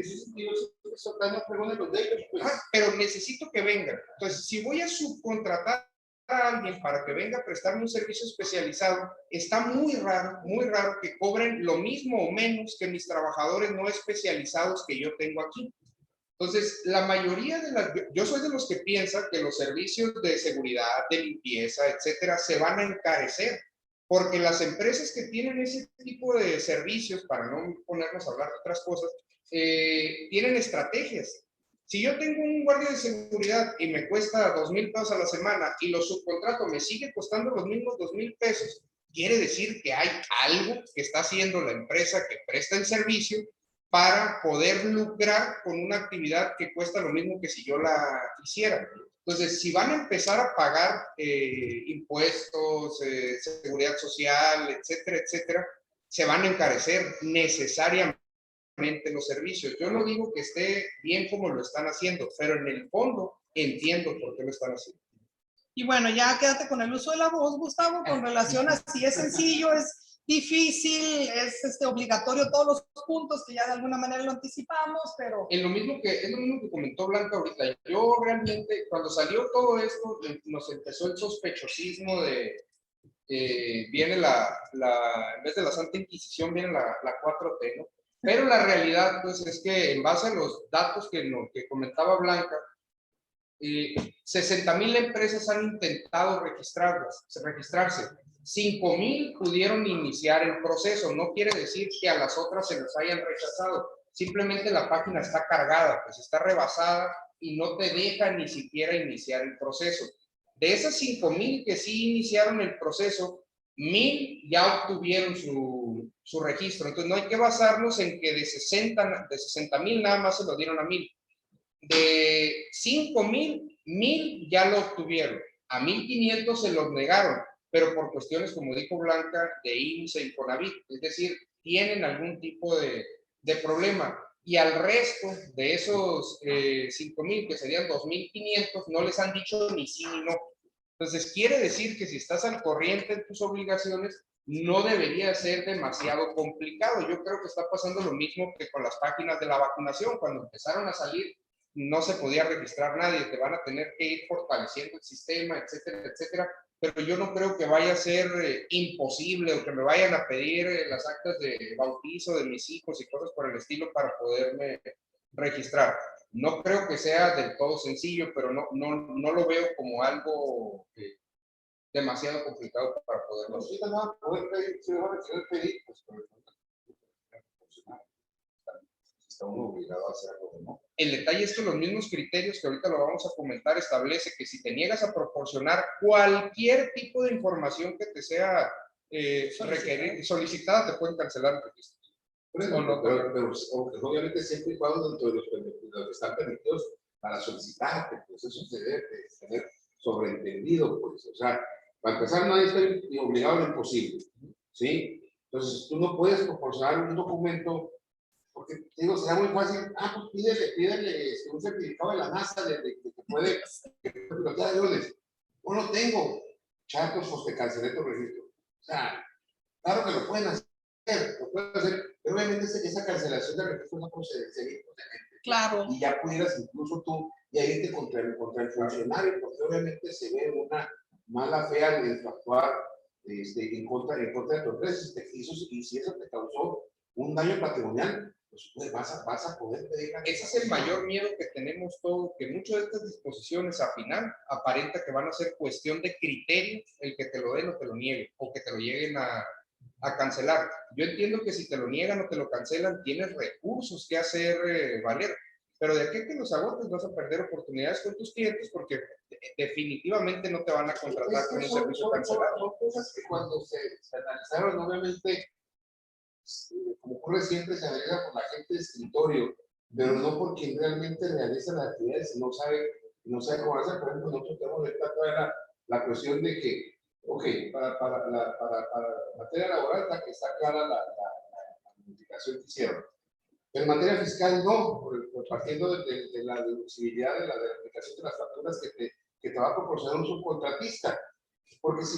Pero necesito que vengan. Entonces, si voy a subcontratar a alguien para que venga a prestarme un servicio especializado, está muy raro que cobren lo mismo o menos que mis trabajadores no especializados que yo tengo aquí. Entonces, la mayoría de las, yo soy de los que piensa que los servicios de seguridad, de limpieza, etcétera, se van a encarecer, porque las empresas que tienen ese tipo de servicios, para no ponernos a hablar de otras cosas, tienen estrategias. Si yo tengo un guardia de seguridad y me cuesta 2,000 pesos a la semana y lo subcontrato me sigue costando los mismos 2,000 pesos, quiere decir que hay algo que está haciendo la empresa que presta el servicio para poder lucrar con una actividad que cuesta lo mismo que si yo la hiciera. Entonces, si van a empezar a pagar impuestos, seguridad social, etcétera, etcétera, se van a encarecer necesariamente los servicios. Yo no digo que esté bien como lo están haciendo, pero en el fondo entiendo por qué lo están haciendo. Y bueno, ya quédate con el uso de la voz, Gustavo, con relación a si es sencillo, es difícil, es obligatorio todos los puntos que ya de alguna manera lo anticipamos, pero... Es lo mismo que comentó Blanca ahorita. Yo realmente, cuando salió todo esto, nos empezó el sospechosismo de viene en vez de la Santa Inquisición, viene la 4T, ¿no? Pero la realidad, pues, es que en base a los datos que comentaba Blanca, 60,000 empresas han intentado registrarse. 5,000 pudieron iniciar el proceso. No quiere decir que a las otras se les hayan rechazado. Simplemente la página está cargada, pues está rebasada y no te deja ni siquiera iniciar el proceso. De esas 5,000 que sí iniciaron el proceso, 1,000 ya obtuvieron su registro. Entonces no hay que basarnos en que de 60,000 nada más se lo dieron a 1,000. De 5,000, 1,000 ya lo obtuvieron. A 1,500 se los negaron, pero por cuestiones, como dijo Blanca, de IMSS e Infonavit. Es decir, tienen algún tipo de problema. Y al resto de esos 5,000, que serían 2,500, no les han dicho ni sí ni no. Entonces, quiere decir que si estás al corriente en tus obligaciones, no debería ser demasiado complicado. Yo creo que está pasando lo mismo que con las páginas de la vacunación. Cuando empezaron a salir, no se podía registrar nadie. Te van a tener que ir fortaleciendo el sistema, etcétera, etcétera. Pero yo no creo que vaya a ser imposible o que me vayan a pedir las actas de bautizo de mis hijos y cosas por el estilo para poderme registrar. No creo que sea del todo sencillo, pero no lo veo como algo demasiado complicado para poderlo hacer. Está uno obligado a hacer algo, ¿no? El detalle es que los mismos criterios que ahorita lo vamos a comentar establece que si te niegas a proporcionar cualquier tipo de información que te sea solicitada, te pueden cancelar el registro. Pero obviamente siempre y cuando dentro de los que están permitidos para solicitarte, pues eso se debe tener sobreentendido, pues, o sea, para empezar nadie está obligado a lo imposible, ¿sí? Entonces tú no puedes proporcionar un documento, porque digo, será muy fácil, pues pídele un certificado de la NASA de que puede pilotear aviones. No lo tengo, chatos, pues te cancelé tu registro. O sea, claro que lo pueden hacer, pero obviamente esa cancelación de registro no procede. Claro. Y ya pudieras incluso tú ya irte contra el funcionario, porque obviamente se ve una mala fe al actuar en contra de tu empresa. Y si eso te causó un daño patrimonial, pues vas a poder pedir. Ese es el mayor miedo que tenemos todos, que muchas de estas disposiciones a final aparenta que van a ser cuestión de criterio el que te lo den o te lo nieguen, o que te lo lleguen a cancelar. Yo entiendo que si te lo niegan o te lo cancelan, tienes recursos que hacer valer, pero de aquí que los agotes vas a perder oportunidades con tus clientes, porque definitivamente no te van a contratar Es con que un servicio cancelado. son cosas que cuando se analizaron, obviamente, como ocurre siempre, se analiza por la gente de escritorio, pero no por quien realmente realiza las actividades y no sabe cómo hacer. Por ejemplo, nosotros tenemos la cuestión de que, ok, para la materia laboral está clara la modificación que hicieron. Pero en materia fiscal no, partiendo de la deducibilidad de la aplicación de las facturas que te va a proporcionar un subcontratista. Porque si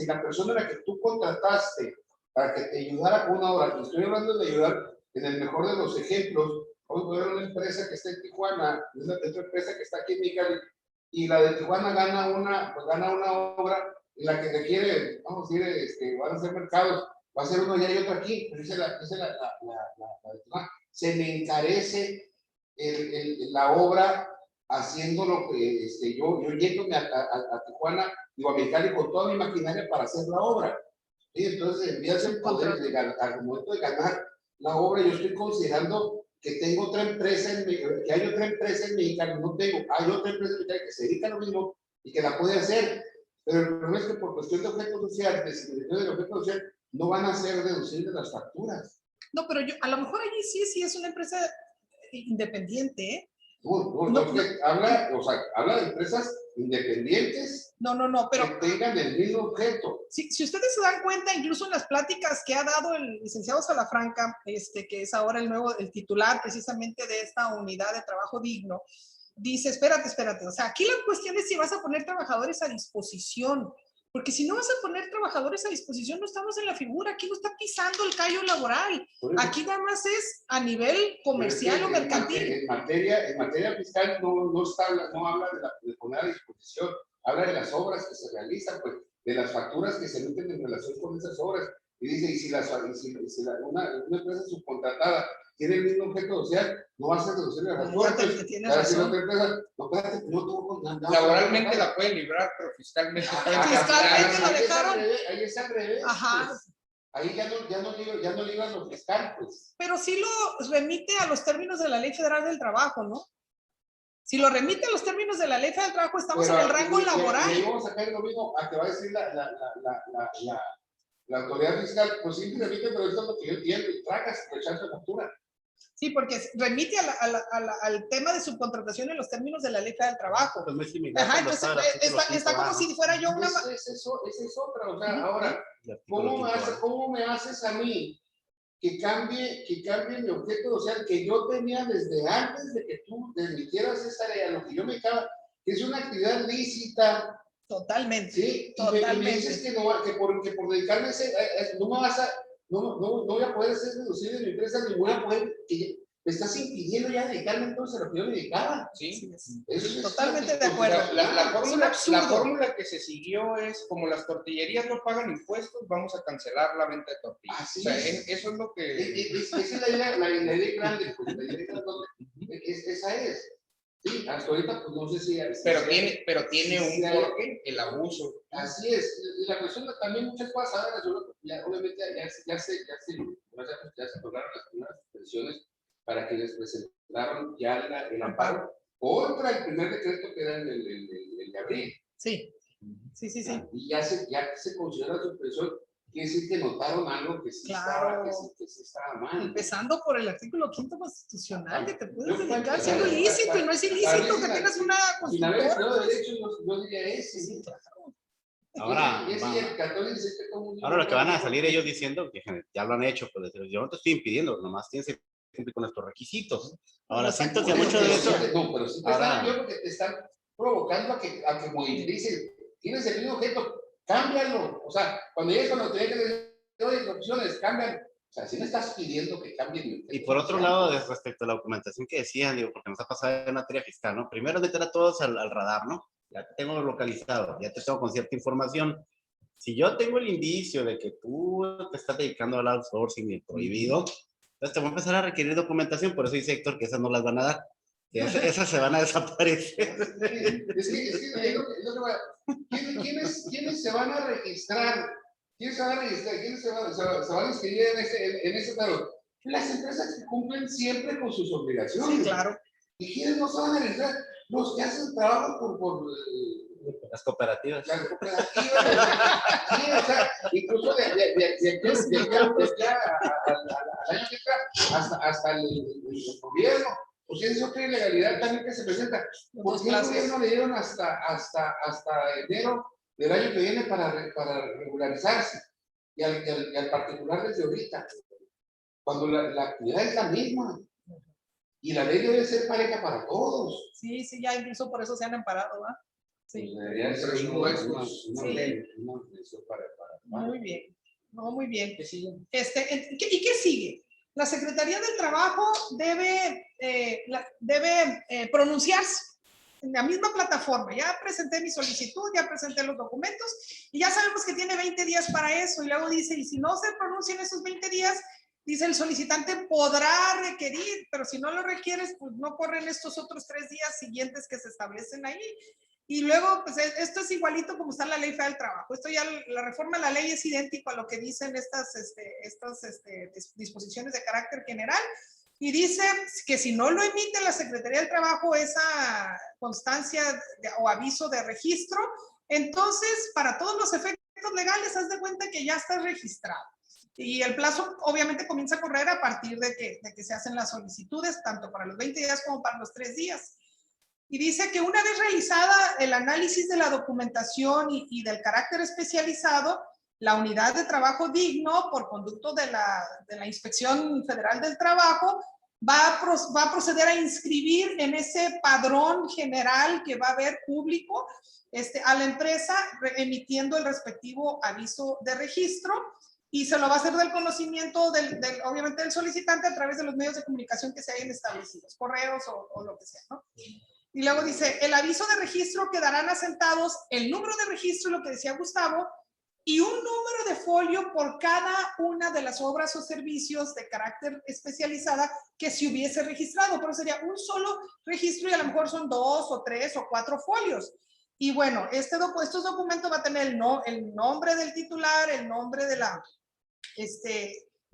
la persona a la que tú contrataste para que te ayudara con una obra, te estoy hablando de ayudar en el mejor de los ejemplos, hoy voy a ver una empresa que está en Tijuana, una empresa que está aquí en Mexicali, y la de Tijuana gana una obra en la que requiere, vamos a decir, van a ser mercados, va a ser uno allá y otro aquí, pero esa es la de Tijuana. Se le encarece la obra haciendo lo que yo yéndome a Tijuana, digo a Mexicali con toda mi maquinaria para hacer la obra. ¿Sí? Entonces, envías el poder al momento de ganar la obra, yo estoy considerando que tengo otra empresa, que hay otra empresa en Mexicali, no tengo, hay otra empresa en Mexicali que se dedica a lo mismo y que la puede hacer. Pero el problema es que por cuestión de objeto social, de similitud de objeto social, no van a ser deducibles las facturas. No, pero a lo mejor allí sí es una empresa independiente, ¿eh? Habla de empresas independientes pero que tengan el mismo objeto. si ustedes se dan cuenta, incluso en las pláticas que ha dado el licenciado Salafranca, que es ahora el titular precisamente de esta unidad de trabajo digno, dice, espérate, o sea, aquí la cuestión es si vas a poner trabajadores a disposición, porque si no vas a poner trabajadores a disposición, no estamos en la figura, aquí no está pisando el callo laboral, aquí nada más es a nivel comercial o mercantil. En materia fiscal no habla de poner a disposición, habla de las obras que se realizan, pues, de las facturas que se emiten en relación con esas obras. Y dice, y si una empresa subcontratada tiene el mismo objeto social, no va a ser deducible la factura. Laboralmente la puede librar, pero fiscalmente. Fiscalmente la dejaron. Ahí es al revés. Ajá. Pues. Ahí ya no libras lo fiscal, pues. Pero sí lo remite a los términos de la Ley Federal del Trabajo, ¿no? Si lo remite a los términos de la Ley Federal del Trabajo, estamos en el rango laboral. Y ahí vamos a sacar lo mismo a que va a decir la autoridad fiscal, pues sí remite, pero esto es lo que yo entiendo, y tragas, rechazo de factura. Sí, porque remite al tema de subcontratación en los términos de la Ley Federal del Trabajo. Pues muy similar. Ajá, entonces está como si fuera yo una... Esa es otra, o sea, ahora, ¿cómo me haces a mí que cambie mi objeto social que yo tenía desde antes de que tú emitieras esa ley, a lo que yo me acaba, que es una actividad lícita? Totalmente. Sí, totalmente. Y me dices que por dedicarme a ese, no voy a poder hacer deducible de mi empresa, ni voy a poder, que me estás impidiendo ya dedicarme entonces a lo que yo me dedicaba. Sí, totalmente de acuerdo. La fórmula que se siguió es, como las tortillerías no pagan impuestos, vamos a cancelar la venta de tortillas. Así o sea, es. Eso es lo que... Esa es la idea grande, pues, la idea grande, esa es. Sí, hasta ahorita, pues no sé si... Pero tiene un porqué, el abuso. Así es. Y la cuestión de también muchas cosas, obviamente ya se lograron las primeras suspensiones para quienes presentaron ya el amparo contra el primer decreto que era el de abril. Sí. Y ya se considera la suspensión, quiere decir que notaron algo que sí, claro. estaba mal. Empezando por el artículo 5º constitucional, que te puedes dedicar siendo ilícito y no es ilícito que tengas una consultora. Si la vez de derechos, yo diría ese. Sí, claro. Ahora lo que van a salir ellos diciendo, que ya lo han hecho, pues yo no te estoy impidiendo, nomás tienes que cumplir con estos requisitos. Ahora siento que mucho de eso... No, pero sí te están viendo porque te están provocando a que modifiques. Tienes el mismo objeto, cámbialo. O sea, cuando llegues cuando te dejes de decir, opciones, cambian. O sea, si me estás pidiendo que cambien. Y por otro lado, respecto a la documentación que decían, digo, porque nos ha pasado en materia fiscal, ¿no? Primero meter a todos al radar, ¿no? Ya te tengo localizado, ya te tengo con cierta información. Si yo tengo el indicio de que tú te estás dedicando al outsourcing y el prohibido, entonces te voy a empezar a requerir documentación, por eso dice Héctor que esas no las van a dar. Que esas se van a desaparecer. ¿Quiénes se van a registrar? ¿Quiénes se van a registrar? ¿Quiénes se van a inscribir en ese paro? Las empresas que cumplen siempre con sus obligaciones. Sí, claro. ¿Y quiénes no se van a registrar? Los que hacen trabajo por Las cooperativas. las cooperativas. Sí, o sea, incluso de aquí al año que entra, hasta el gobierno. O sea, es otra ilegalidad también que se presenta. ¿Por qué al gobierno le dieron hasta enero del año que viene para regularizarse? Y al particular desde ahorita. Cuando la actividad es la misma. Y la ley debe ser pareja para todos. Sí, sí, ya incluso por eso se han amparado, ¿verdad? Sí. Pues debería ser una ley para Muy bien. No, muy bien. ¿Qué sigue? ¿Y qué sigue? La Secretaría del Trabajo debe pronunciarse en la misma plataforma. Ya presenté mi solicitud, ya presenté los documentos y ya sabemos que tiene 20 días para eso. Y luego dice, y si no se pronuncia en esos 20 días, dice el solicitante podrá requerir, pero si no lo requieres, pues no corren estos otros 3 días siguientes que se establecen ahí. Y luego, pues esto es igualito como está la Ley Federal del Trabajo. Esto ya, la reforma de la ley es idéntico a lo que dicen estas disposiciones de carácter general. Y dice que si no lo emite la Secretaría del Trabajo esa constancia o aviso de registro, entonces para todos los efectos legales, haz de cuenta que ya está registrado. Y el plazo obviamente comienza a correr a partir de que se hacen las solicitudes, tanto para los 20 días como para los 3 días. Y dice que una vez realizada el análisis de la documentación y del carácter especializado, la unidad de trabajo digno, por conducto de la Inspección Federal del Trabajo, va a proceder a inscribir en ese padrón general que va a haber público a la empresa, emitiendo el respectivo aviso de registro, y se lo va a hacer del conocimiento obviamente del solicitante a través de los medios de comunicación que se hayan establecido, correos o lo que sea, ¿no? Y luego dice, el aviso de registro quedarán asentados el número de registro, lo que decía Gustavo, y un número de folio por cada una de las obras o servicios de carácter especializada que se hubiese registrado. Pero sería un solo registro y a lo mejor son 2 o 3 o 4 folios. Y bueno, estos documentos va a tener el nombre del titular, el nombre de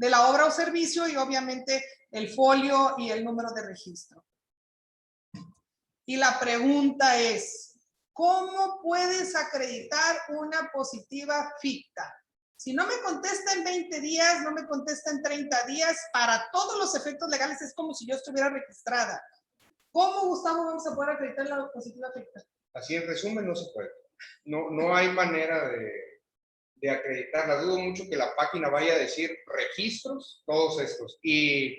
la obra o servicio y obviamente el folio y el número de registro. Y la pregunta es, ¿cómo puedes acreditar una positiva ficta? Si no me contesta en 20 días, no me contesta en 30 días, para todos los efectos legales es como si yo estuviera registrada. ¿Cómo, Gustavo, vamos a poder acreditar la positiva ficta? Así en resumen, no se puede. No hay manera de acreditarla. Dudo mucho que la página vaya a decir registros, todos estos, y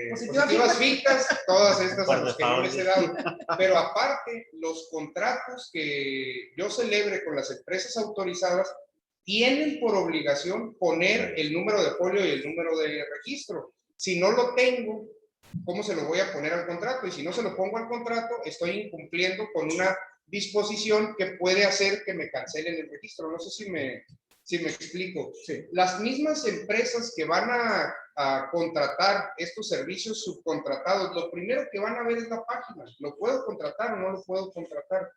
positivas fictas, todas estas a las que no les he dado. Pero aparte, los contratos que yo celebre con las empresas autorizadas tienen por obligación poner el número de folio y el número de registro. Si no lo tengo, ¿cómo se lo voy a poner al contrato? Y si no se lo pongo al contrato, estoy incumpliendo con una disposición que puede hacer que me cancelen el registro. No sé si me explico. Sí. Las mismas empresas que van a contratar estos servicios subcontratados, lo primero que van a ver es la página. ¿Lo puedo contratar o no lo puedo contratar?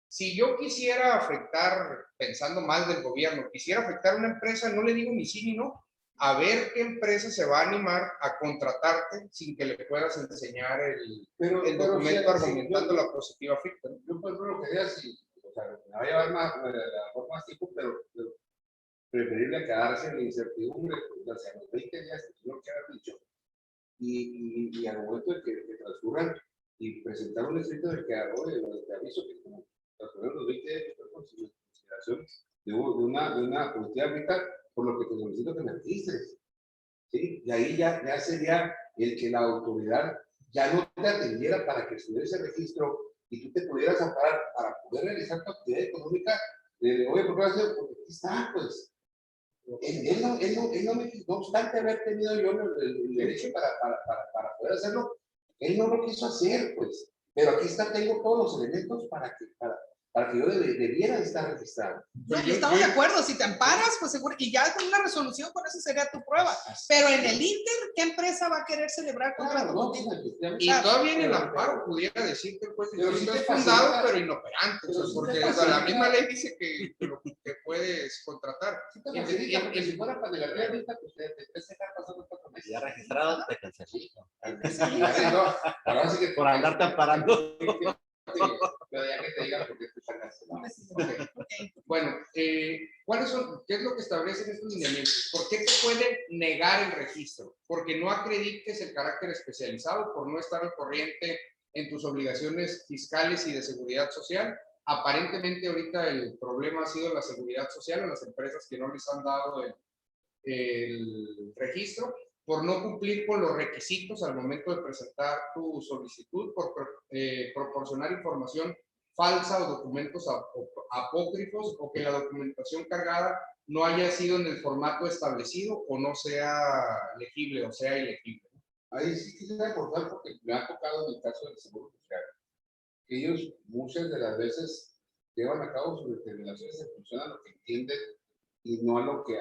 Si yo quisiera afectar, pensando mal del gobierno, quisiera afectar a una empresa, no le digo ni sí ni no. A ver qué empresa se va a animar a contratarte sin que le puedas enseñar el documento argumentando la positiva ficta. Yo por ejemplo lo que diría, o sea, me va a llevar más tiempo, pero preferible quedarse en la incertidumbre, o sea, los 20 días que no queda dicho, y al momento de que transcurran y presentar un escrito de aviso que como transcurren los 20 días de consideración de una positiva ficta, por lo que te solicito que me registres, ¿sí? Y ahí ya sería el que la autoridad ya no te atendiera para que estuviera ese registro y tú te pudieras amparar para poder realizar tu actividad económica. Oye, ¿por qué vas a hacer? Porque aquí está, pues. No obstante haber tenido yo el derecho para poder hacerlo, él no lo quiso hacer, pues. Pero aquí tengo todos los elementos para que yo debiera estar registrado. No, y estamos de acuerdo, si te amparas, pues seguro, y ya con una resolución, con eso sería tu prueba. Pero en el Inter, ¿qué empresa va a querer celebrar contrato contigo? Y todavía en el amparo pudiera decir que pues es fundado, pero inoperante, porque la misma ley dice que puedes contratar. Porque si fuera para la ley, pues te dejar pasando 4 meses. Ya registrado, te cancelé. Ahora sí que Por andarte amparando. Pero ya que te digan por qué te están cancelando. Bueno, ¿cuáles son, qué es lo que establecen estos lineamientos? ¿Por qué te pueden negar el registro? Porque no acredites el carácter especializado, por no estar al corriente en tus obligaciones fiscales y de seguridad social. Aparentemente ahorita el problema ha sido la seguridad social en las empresas que no les han dado el registro, por no cumplir con los requisitos al momento de presentar tu solicitud, por proporcionar información falsa o documentos apócrifos, o que la documentación cargada no haya sido en el formato establecido o no sea legible o sea ilegible. Ahí sí quisiera acordar porque me ha tocado en el caso del Seguro Social, que ellos muchas de las veces llevan a cabo sus determinaciones en función a lo que entienden y no a lo que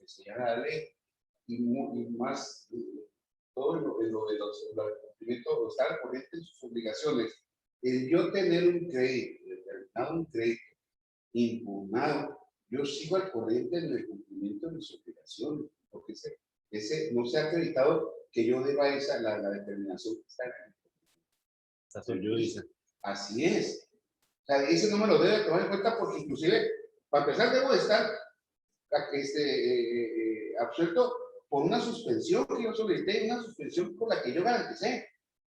señala la ley. Y más todo lo de los cumplimientos, estar al corriente en sus obligaciones. El yo tener un crédito, determinado un crédito impugnado, yo sigo al corriente en el cumplimiento de mis obligaciones, porque ese no se ha acreditado que yo deba la determinación que está en el Está su judice. Así es. O sea, ese no me lo debe tomar en cuenta porque inclusive, para empezar, debo de estar absuelto por una suspensión que yo solicité, una suspensión por la que yo garanticé.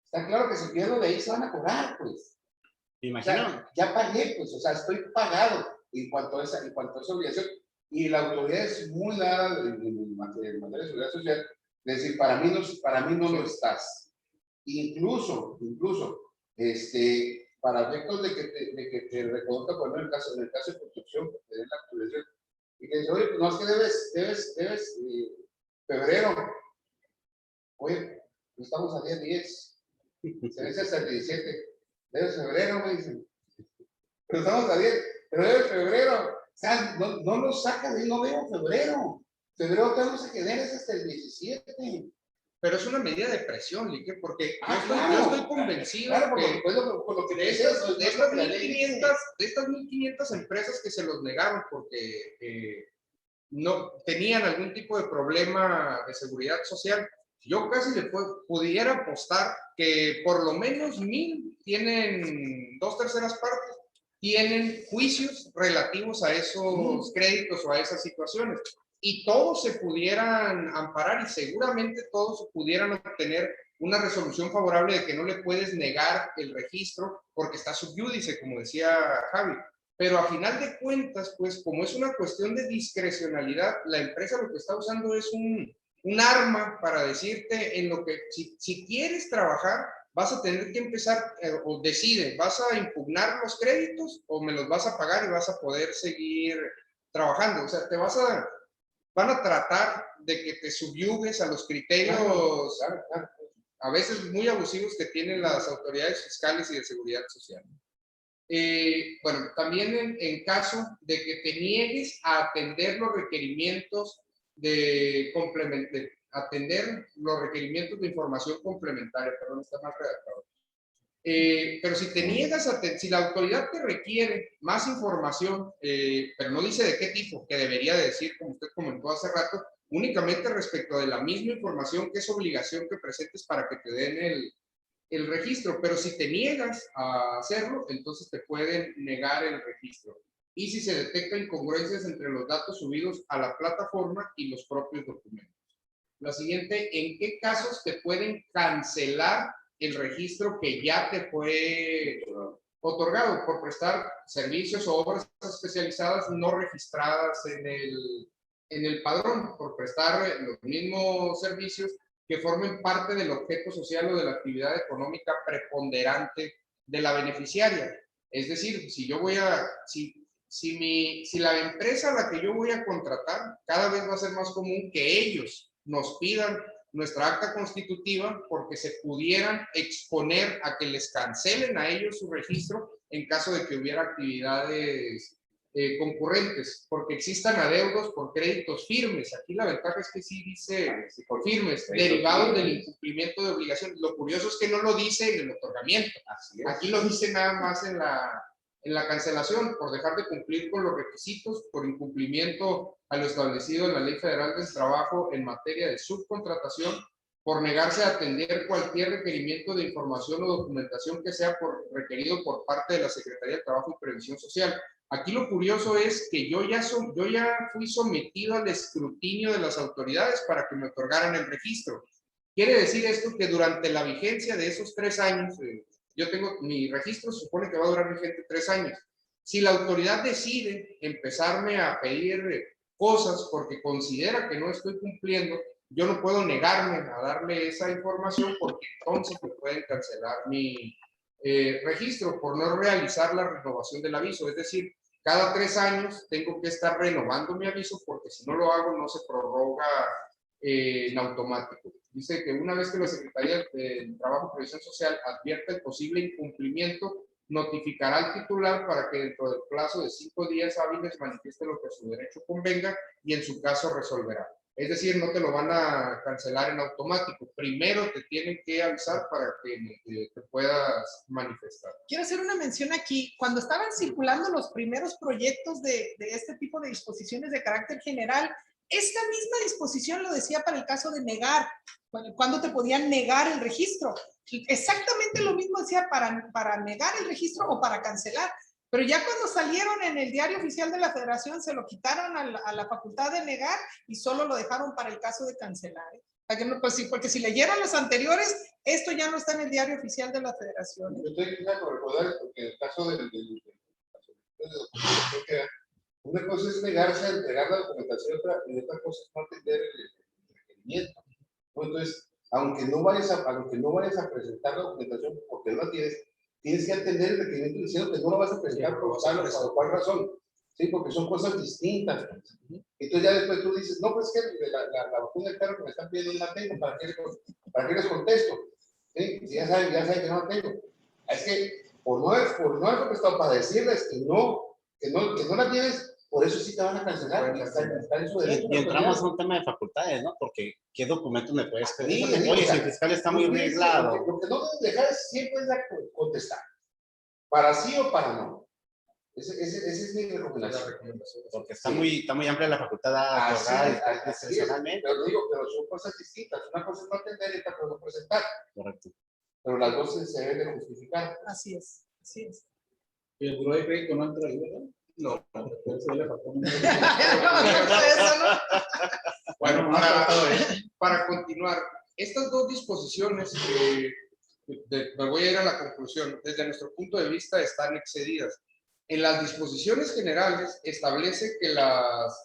Está claro que si pierdo de ahí se van a cobrar, pues. Me O imagino. sea, ya pagué, pues, o sea, estoy pagado en cuanto a esa obligación. Y la autoridad es muy dada en materia de seguridad social, de decir, para mí no lo estás. Incluso, para efectos de que te reconozca, por ejemplo, en el caso de construcción, que te den la autorización, y que dice, oye, pues no es que debes febrero. Oye, estamos a día 10, se vence hasta el 17, debes febrero, me dicen. Pero estamos a 10, pero debes febrero. O sea, no lo sacas de ahí, no veo febrero. Febrero tenemos que tener es hasta el 17. Pero es una medida de presión, Lique, porque claro. yo estoy convencido que por lo que de estas 1.500 empresas que se los negaron porque no tenían algún tipo de problema de seguridad social, yo casi pudiera apostar que por lo menos 1,000 tienen 2/3 partes, tienen juicios relativos a esos créditos o a esas situaciones. Y todos se pudieran amparar y seguramente todos pudieran obtener una resolución favorable de que no le puedes negar el registro porque está sub judice, como decía Javi. Pero a final de cuentas, pues como es una cuestión de discrecionalidad, la empresa lo que está usando es un arma para decirte en lo que, si quieres trabajar, vas a tener que empezar, o decide, ¿vas a impugnar los créditos o me los vas a pagar y vas a poder seguir trabajando? O sea, van a tratar de que te subyugues a los criterios a veces muy abusivos que tienen las autoridades fiscales y de seguridad social. Bueno, también en caso de que te niegues a atender los requerimientos atender los requerimientos de información complementaria, perdón, está mal redactado. Pero si te niegas si la autoridad te requiere más información, pero no dice de qué tipo, que debería de decir, como usted comentó hace rato, únicamente respecto de la misma información que es obligación que presentes para que te den el registro, pero si te niegas a hacerlo, entonces te pueden negar el registro. Y si se detectan incongruencias entre los datos subidos a la plataforma y los propios documentos. La siguiente, ¿en qué casos te pueden cancelar el registro que ya te fue otorgado por prestar servicios o obras especializadas no registradas en el padrón, por prestar los mismos servicios que formen parte del objeto social o de la actividad económica preponderante de la beneficiaria? Es decir, si la empresa a la que yo voy a contratar, cada vez va a ser más común que ellos nos pidan nuestra acta constitutiva porque se pudieran exponer a que les cancelen a ellos su registro en caso de que hubiera actividades concurrentes, porque existan adeudos por créditos firmes. Aquí la ventaja es que sí dice por firmes, derivados del incumplimiento de obligación. Lo curioso es que no lo dice en el otorgamiento. Aquí lo dice nada más en la cancelación, por dejar de cumplir con los requisitos, por incumplimiento a lo establecido en la Ley Federal del Trabajo en materia de subcontratación, por negarse a atender cualquier requerimiento de información o documentación que sea requerido por parte de la Secretaría de Trabajo y Previsión Social. Aquí lo curioso es que yo ya fui sometido al escrutinio de las autoridades para que me otorgaran el registro. Quiere decir esto que durante la vigencia de esos 3 años, yo tengo mi registro, se supone que va a durar vigente 3 años. Si la autoridad decide empezarme a pedir cosas porque considera que no estoy cumpliendo, yo no puedo negarme a darle esa información porque entonces me pueden cancelar mi registro por no realizar la renovación del aviso. Es decir, cada 3 años tengo que estar renovando mi aviso porque si no lo hago no se prorroga en automático. Dice que una vez que la Secretaría de Trabajo y Previsión Social advierta el posible incumplimiento, notificará al titular para que dentro del plazo de 5 días hábiles manifieste lo que a su derecho convenga y en su caso resolverá. Es decir, no te lo van a cancelar en automático. Primero te tienen que avisar para que te puedas manifestar. Quiero hacer una mención aquí. Cuando estaban circulando los primeros proyectos de este tipo de disposiciones de carácter general, esta misma disposición lo decía para el caso de negar, cuando te podían negar el registro. Exactamente lo mismo decía para negar el registro o para cancelar. Pero ya cuando salieron en el Diario Oficial de la Federación, se lo quitaron a la facultad de negar y solo lo dejaron para el caso de cancelar. Pues sí, porque si leyeron los anteriores, esto ya no está en el Diario Oficial de la Federación. Yo estoy queriendo recordar, porque en el caso una cosa es negarse a entregar la documentación y otra cosa es no atender el requerimiento. Entonces, aunque no vayas a presentar la documentación porque no la tienes que atender el requerimiento diciendo que no lo vas a presentar por cuál razón. Sí, porque son cosas distintas. Entonces ya después tú dices, no, pues que la vacuna del perro que me están pidiendo no la tengo, ¿para qué les contesto? ¿Sí? Si ya saben que no la tengo. Es que por no haber contestado para decirles que no la tienes, por eso sí te van a cancelar. Está en su derecho. Y entramos a un tema de facultades, ¿no? Porque ¿qué documentos me puedes pedir? Sí, Oye, si el fiscal está muy arreglado. Lo que no debes dejar siempre es contestar. Para sí o para no. Esa es mi recomendación. Porque está muy amplia la facultad a otorgar excepcionalmente. Pero son cosas distintas. Una cosa es no atender y otra cosa es no presentar. Correcto. Pero las dos se deben de justificar. Así es, así es. ¿Y el buró de crédito no entra ahí, verdad? No. Eso le faltó un- Bueno, para continuar, estas dos disposiciones, me voy a ir a la conclusión, desde nuestro punto de vista están excedidas. En las disposiciones generales establece que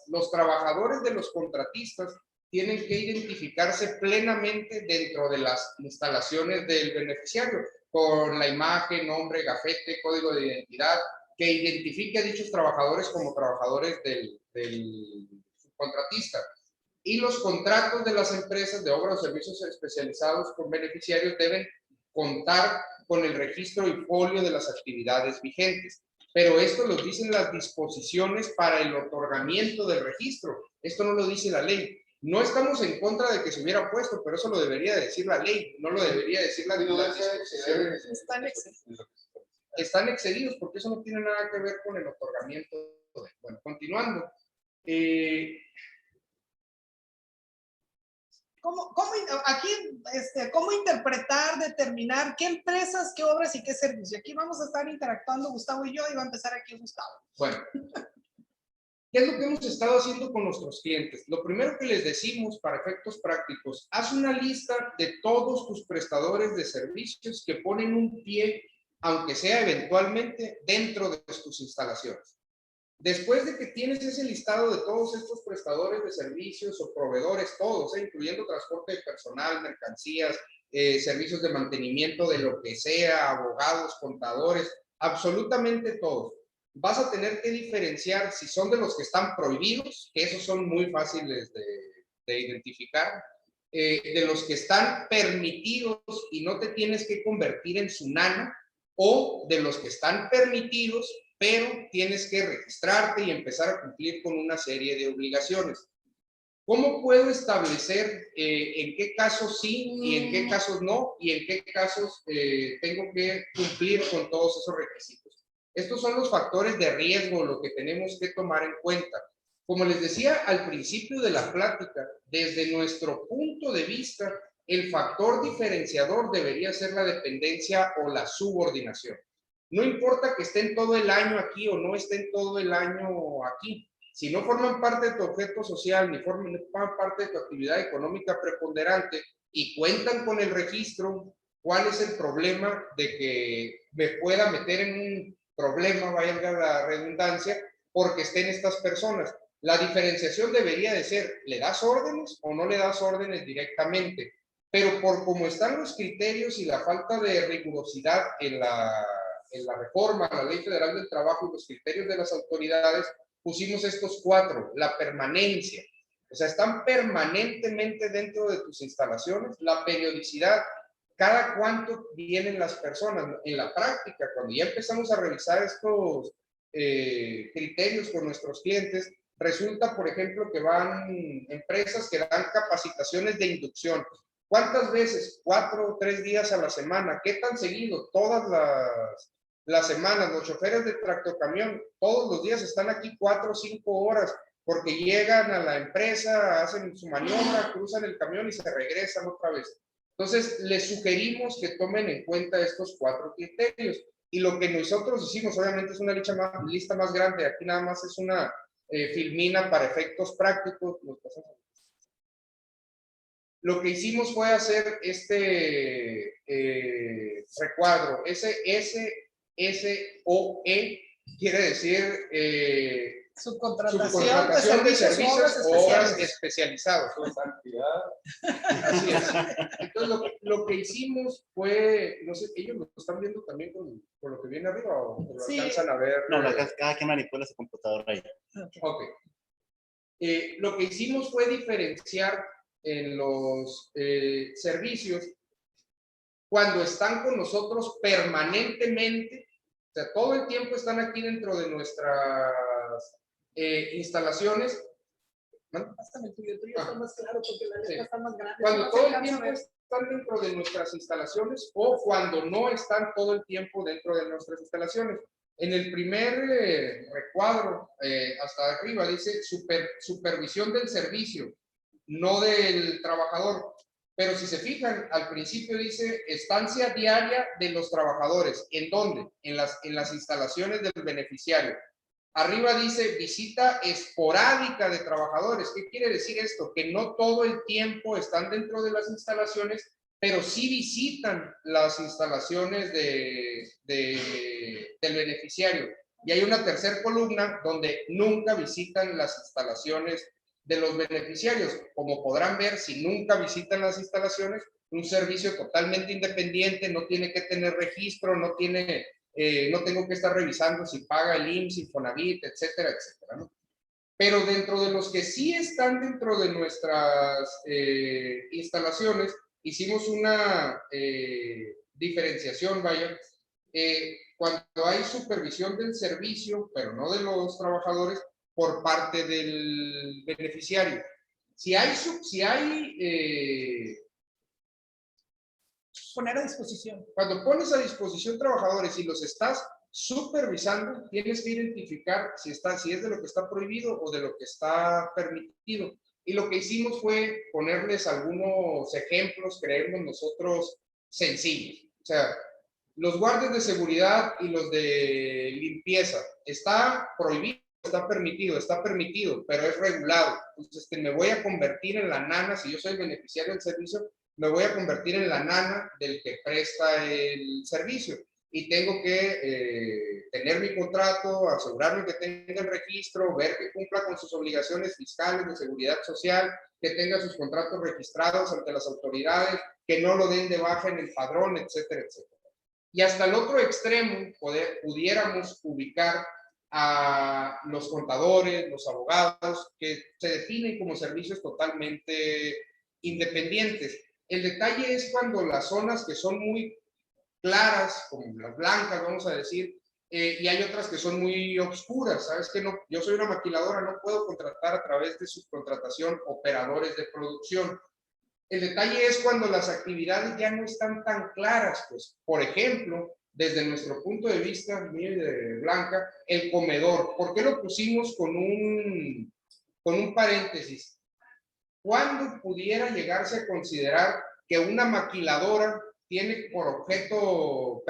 los trabajadores de los contratistas tienen que identificarse plenamente dentro de las instalaciones del beneficiario, con la imagen, nombre, gafete, código de identidad, que identifique a dichos trabajadores como trabajadores del subcontratista. Y los contratos de las empresas de obra o servicios especializados con beneficiarios deben contar con el registro y folio de las actividades vigentes. Pero esto lo dicen las disposiciones para el otorgamiento del registro. Esto no lo dice la ley. No estamos en contra de que se hubiera puesto, pero eso lo debería decir la ley, no lo debería decir la disposición. Están excedidos porque eso no tiene nada que ver con el otorgamiento. Bueno, continuando. ¿Cómo interpretar, determinar qué empresas, qué obras y qué servicios? Aquí vamos a estar interactuando Gustavo y yo, y va a empezar aquí Gustavo. Bueno, ¿qué es lo que hemos estado haciendo con nuestros clientes? Lo primero que les decimos para efectos prácticos, haz una lista de todos tus prestadores de servicios que ponen un pie, aunque sea eventualmente, dentro de tus instalaciones. Después de que tienes ese listado de todos estos prestadores de servicios o proveedores, todos, incluyendo transporte de personal, mercancías, servicios de mantenimiento de lo que sea, abogados, contadores, absolutamente todos, vas a tener que diferenciar si son de los que están prohibidos, que esos son muy fáciles de identificar, de los que están permitidos y no te tienes que convertir en su nano, o de los que están permitidos, pero tienes que registrarte y empezar a cumplir con una serie de obligaciones. ¿Cómo puedo establecer en qué casos sí y en qué casos no? Y en qué casos tengo que cumplir con todos esos requisitos. Estos son los factores de riesgo, lo que tenemos que tomar en cuenta. Como les decía al principio de la plática, desde nuestro punto de vista, el factor diferenciador debería ser la dependencia o la subordinación. No importa que estén todo el año aquí o no estén todo el año aquí. Si no forman parte de tu objeto social ni forman parte de tu actividad económica preponderante y cuentan con el registro, ¿cuál es el problema de que me pueda meter en un problema, valga la redundancia, porque estén estas personas? La diferenciación debería de ser, ¿le das órdenes o no le das órdenes directamente? Pero por cómo están los criterios y la falta de rigurosidad en la reforma a la Ley Federal del Trabajo y los criterios de las autoridades, pusimos estos 4, la permanencia. O sea, están permanentemente dentro de tus instalaciones, la periodicidad, cada cuánto vienen las personas. En la práctica, cuando ya empezamos a revisar estos criterios con nuestros clientes, resulta, por ejemplo, que van empresas que dan capacitaciones de inducción. ¿Cuántas veces? 4 o 3 días a la semana. ¿Qué tan seguido? Todas las semanas. Los choferes de tractocamión todos los días están aquí 4 o 5 horas porque llegan a la empresa, hacen su maniobra, cruzan el camión y se regresan otra vez. Entonces, les sugerimos que tomen en cuenta estos 4 criterios. Y lo que nosotros hicimos, obviamente, es una lista más grande. Aquí nada más es una filmina para efectos prácticos. Lo que hicimos fue hacer este recuadro. SOE quiere decir subcontratación de servicios o obras especiales. especializados. Así es. Entonces, lo que hicimos fue, no sé, ellos lo están viendo también con lo que viene arriba o lo Sí. alcanzan a ver. No, cada quien manipula su computadora ahí. Ok. Lo que hicimos fue diferenciar en los servicios cuando están con nosotros permanentemente, o sea, todo el tiempo están aquí dentro de nuestras instalaciones. Hasta el tuyo está más claro porque la letra está más grande. Cuando No todo se el alcanza a tiempo ver. están dentro de nuestras instalaciones o cuando no están todo el tiempo dentro de nuestras instalaciones. En el primer recuadro, hasta arriba, dice supervisión del servicio, no del trabajador. Pero si se fijan, al principio dice estancia diaria de los trabajadores. ¿En dónde? En las instalaciones del beneficiario. Arriba dice visita esporádica de trabajadores. ¿Qué quiere decir esto? Que no todo el tiempo están dentro de las instalaciones, pero sí visitan las instalaciones del beneficiario. Y hay una tercera columna donde nunca visitan las instalaciones de los beneficiarios. Como podrán ver, si nunca visitan las instalaciones, un servicio totalmente independiente, no tiene que tener registro, no tengo que estar revisando si paga el IMSS, Infonavit, etcétera, etcétera, ¿no? Pero dentro de los que sí están dentro de nuestras instalaciones, hicimos una diferenciación, vaya, cuando hay supervisión del servicio, pero no de los trabajadores, por parte del beneficiario. Si hay poner a disposición. Cuando pones a disposición trabajadores y los estás supervisando, tienes que identificar si es de lo que está prohibido o de lo que está permitido. Y lo que hicimos fue ponerles algunos ejemplos, creemos nosotros, sencillos. O sea, los guardias de seguridad y los de limpieza, está prohibido, está permitido, pero es regulado. Entonces, me voy a convertir en la nana, si yo soy beneficiario del servicio, me voy a convertir en la nana del que presta el servicio. Y tengo que tener mi contrato, asegurarme que tenga el registro, ver que cumpla con sus obligaciones fiscales de seguridad social, que tenga sus contratos registrados ante las autoridades, que no lo den de baja en el padrón, etcétera, etcétera. Y hasta el otro extremo pudiéramos ubicar a los contadores, los abogados, que se definen como servicios totalmente independientes. El detalle es cuando las zonas que son muy claras, como las blancas, vamos a decir, y hay otras que son muy oscuras. Sabes que no, yo soy una maquiladora, no puedo contratar a través de subcontratación operadores de producción. El detalle es cuando las actividades ya no están tan claras, pues, por ejemplo, desde nuestro punto de vista, mío y de Blanca, el comedor. ¿Por qué lo pusimos con un paréntesis? ¿Cuándo pudiera llegarse a considerar que una maquiladora tiene por objeto,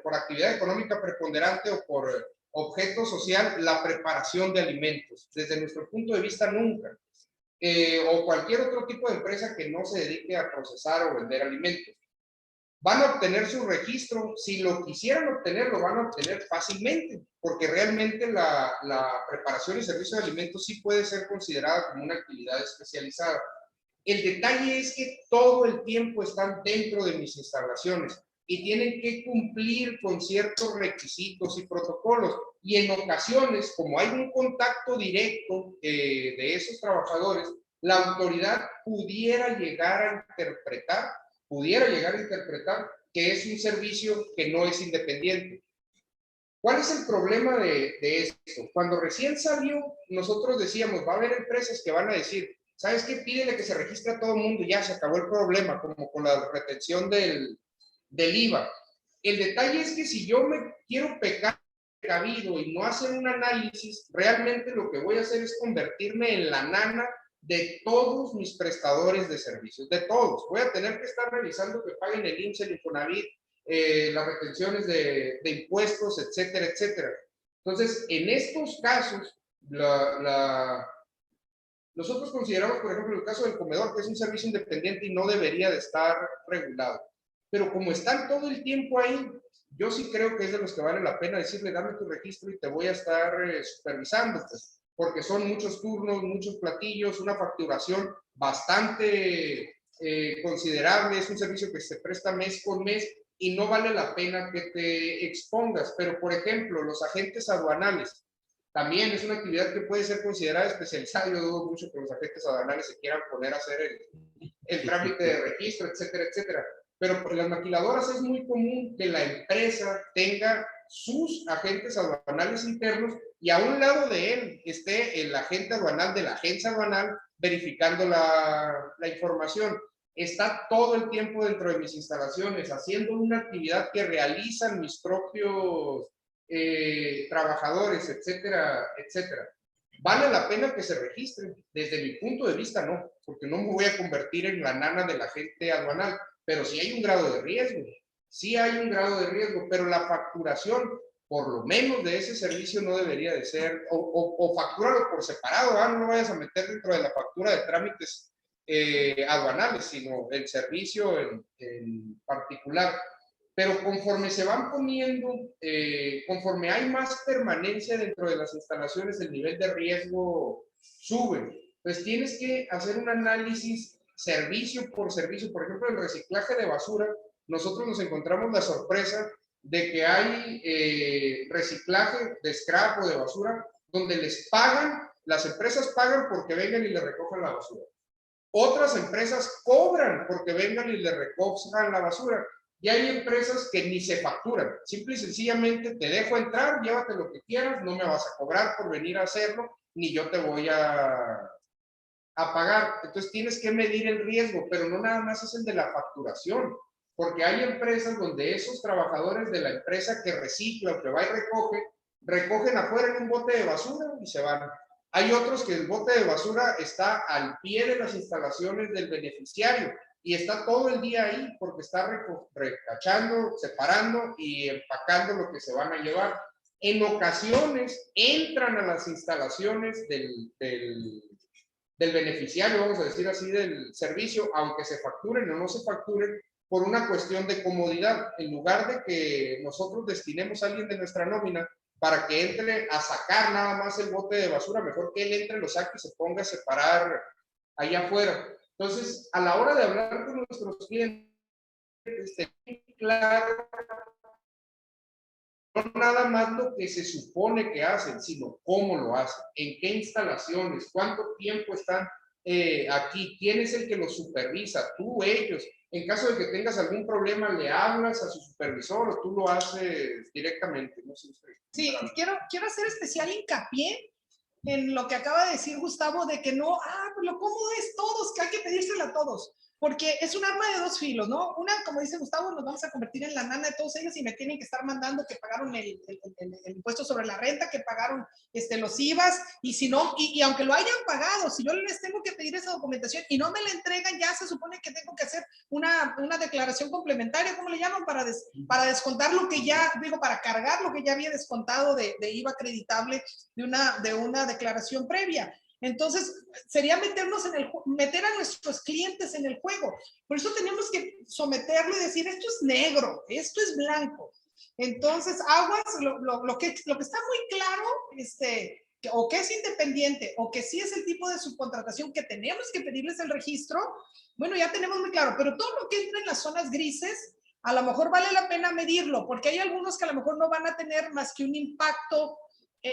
por actividad económica preponderante o por objeto social la preparación de alimentos. Desde nuestro punto de vista, nunca. O cualquier otro tipo de empresa que no se dedique a procesar o vender alimentos. Van a obtener su registro, si lo quisieran obtener, lo van a obtener fácilmente, porque realmente la preparación y servicio de alimentos sí puede ser considerada como una actividad especializada. El detalle es que todo el tiempo están dentro de mis instalaciones y tienen que cumplir con ciertos requisitos y protocolos. Y en ocasiones, como hay un contacto directo de esos trabajadores, la autoridad pudiera llegar a interpretar que es un servicio que no es independiente. ¿Cuál es el problema de esto? Cuando recién salió, nosotros decíamos, va a haber empresas que van a decir, ¿sabes qué? Pídele que se registre a todo el mundo y ya se acabó el problema, como con la retención del IVA. El detalle es que si yo me quiero pecar precavido y no hacer un análisis, realmente lo que voy a hacer es convertirme en la nana de todos mis prestadores de servicios, de todos. Voy a tener que estar revisando que paguen el IMSS, el Infonavit, las retenciones de impuestos, etcétera, etcétera. Entonces, en estos casos, nosotros consideramos, por ejemplo, el caso del comedor, que es un servicio independiente y no debería de estar regulado. Pero como están todo el tiempo ahí, yo sí creo que es de los que vale la pena decirle, dame tu registro y te voy a estar supervisando, pues, porque son muchos turnos, muchos platillos, una facturación bastante considerable, es un servicio que se presta mes con mes y no vale la pena que te expongas. Pero, por ejemplo, los agentes aduanales, también es una actividad que puede ser considerada especializada. Yo dudo mucho que los agentes aduanales se quieran poner a hacer el trámite de registro, etcétera, etcétera. Pero por las maquiladoras es muy común que la empresa tenga sus agentes aduanales internos y a un lado de él esté el agente aduanal de la agencia aduanal verificando la información. Está todo el tiempo dentro de mis instalaciones haciendo una actividad que realizan mis propios trabajadores, etcétera, etcétera. ¿Vale la pena que se registren? Desde mi punto de vista, no, porque no me voy a convertir en la nana del agente aduanal, pero sí hay un grado de riesgo, pero la facturación, por lo menos de ese servicio, no debería de ser, o factúralo por separado, no lo vayas a meter dentro de la factura de trámites aduanales, sino el servicio en particular. Pero conforme se van poniendo, conforme hay más permanencia dentro de las instalaciones, el nivel de riesgo sube. Pues tienes que hacer un análisis servicio por servicio. Por ejemplo, el reciclaje de basura, nosotros nos encontramos la sorpresa de que hay reciclaje de scrap o de basura donde les pagan, las empresas pagan porque vengan y le recojan la basura. Otras empresas cobran porque vengan y le recojan la basura. Y hay empresas que ni se facturan, simple y sencillamente te dejo entrar, llévate lo que quieras, no me vas a cobrar por venir a hacerlo, ni yo te voy a pagar. Entonces tienes que medir el riesgo, pero no nada más es el de la facturación, porque hay empresas donde esos trabajadores de la empresa que recicla o que va y recogen afuera en un bote de basura y se van. Hay otros que el bote de basura está al pie de las instalaciones del beneficiario y está todo el día ahí porque está recachando, separando y empacando lo que se van a llevar. En ocasiones entran a las instalaciones del beneficiario, vamos a decir así, del servicio, aunque se facturen o no se facturen, por una cuestión de comodidad. En lugar de que nosotros destinemos a alguien de nuestra nómina para que entre a sacar nada más el bote de basura, mejor que él entre, lo saque y se ponga a separar allá afuera. Entonces, a la hora de hablar con nuestros clientes, claro, no nada más lo que se supone que hacen, sino cómo lo hacen, en qué instalaciones, cuánto tiempo están aquí, quién es el que los supervisa, tú, ellos. En caso de que tengas algún problema, le hablas a su supervisor o tú lo haces directamente. No sé usted. Sí, quiero hacer especial hincapié en lo que acaba de decir Gustavo, de que no, pues lo cómodo es todos, que hay que pedírselo a todos. porque es un arma de dos filos, ¿no? Una, como dice Gustavo, nos vamos a convertir en la nana de todos ellos y me tienen que estar mandando que pagaron el impuesto sobre la renta, que pagaron los IVAs, y si no, y aunque lo hayan pagado, si yo les tengo que pedir esa documentación y no me la entregan, ya se supone que tengo que hacer una declaración complementaria, ¿cómo le llaman? Para descontar lo que ya, digo, para cargar lo que ya había descontado de IVA acreditable de una declaración previa. Entonces, sería meter a nuestros clientes en el juego. Por eso tenemos que someterlo y decir, esto es negro, esto es blanco. Entonces, aguas, lo que está muy claro, o que es independiente, o que sí es el tipo de subcontratación que tenemos que pedirles el registro, bueno, ya tenemos muy claro, pero todo lo que entra en las zonas grises, a lo mejor vale la pena medirlo, porque hay algunos que a lo mejor no van a tener más que un impacto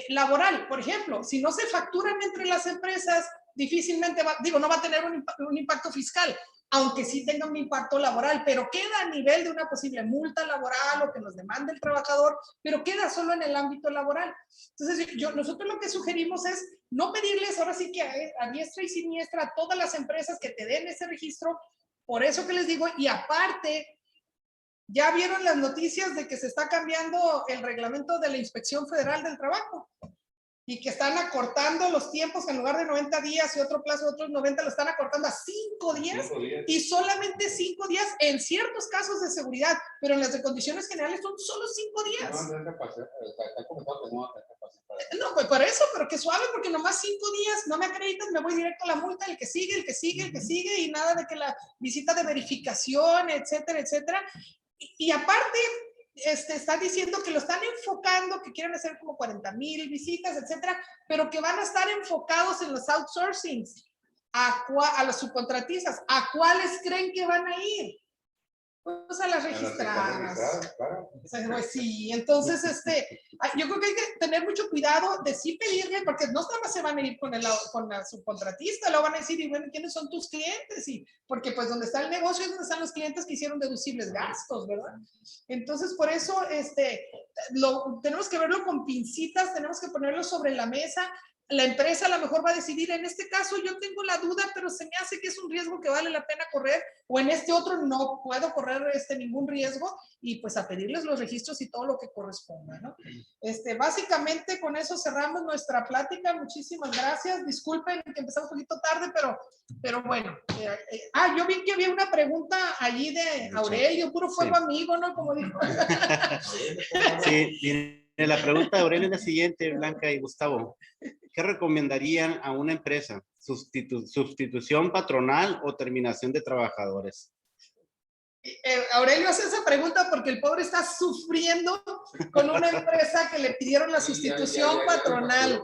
laboral. Por ejemplo, si no se facturan entre las empresas, difícilmente no va a tener un impacto fiscal, aunque sí tenga un impacto laboral, pero queda a nivel de una posible multa laboral o que nos demande el trabajador, pero queda solo en el ámbito laboral. Entonces, nosotros lo que sugerimos es no pedirles ahora sí que a diestra y siniestra a todas las empresas que te den ese registro, por eso que les digo, y aparte, ya vieron las noticias de que se está cambiando el reglamento de la Inspección Federal del Trabajo y que están acortando los tiempos, que en lugar de 90 días y otro plazo de otros 90, lo están acortando a 5 días, 5 días. y solamente 5 días en ciertos casos de seguridad, pero en las de condiciones generales son solo 5 días. No, no es capacidad, está comentado que no hay capacidad. No, pues por eso, pero que suave, porque nomás 5 días, no me acreditas, me voy directo a la multa, el que sigue, el que sigue, el que sigue, y nada de que la visita de verificación, etcétera, etcétera. Y aparte, está diciendo que lo están enfocando, que quieren hacer como 40,000 visitas, etcétera, pero que van a estar enfocados en los outsourcings, a los subcontratistas. ¿A cuáles creen que van a ir? Pues a las registradas. Claro. Pues sí, entonces, yo creo que hay que tener mucho cuidado de sí pedirle, porque no nada más se van a ir con la subcontratista, lo van a decir, y bueno, ¿quiénes son tus clientes? Y porque pues donde está el negocio es donde están los clientes que hicieron deducibles gastos, ¿verdad? Entonces, por eso, tenemos que verlo con pincitas, tenemos que ponerlo sobre la mesa. La empresa a lo mejor va a decidir, en este caso yo tengo la duda, pero se me hace que es un riesgo que vale la pena correr, o en este otro no puedo correr ningún riesgo, y pues a pedirles los registros y todo lo que corresponda, ¿no? Básicamente con eso cerramos nuestra plática. Muchísimas gracias. Disculpen que empezamos un poquito tarde, pero bueno. Yo vi que había una pregunta allí de Aurelio, puro fuego amigo, ¿no? Como dijo. Sí, mire, la pregunta de Aurelio es la siguiente, Blanca y Gustavo. ¿Qué recomendarían a una empresa? ¿Sustitución patronal o terminación de trabajadores? Aurelio hace esa pregunta porque el pobre está sufriendo con una empresa que le pidieron la sustitución patronal.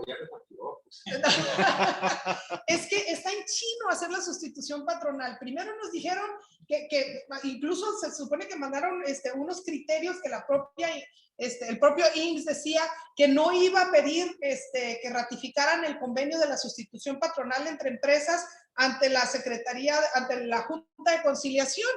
Es que está en chino hacer la sustitución patronal. Primero nos dijeron que incluso se supone que mandaron unos criterios que el propio IMSS decía que no iba a pedir que ratificaran el convenio de la sustitución patronal entre empresas ante la Secretaría, ante la Junta de Conciliación.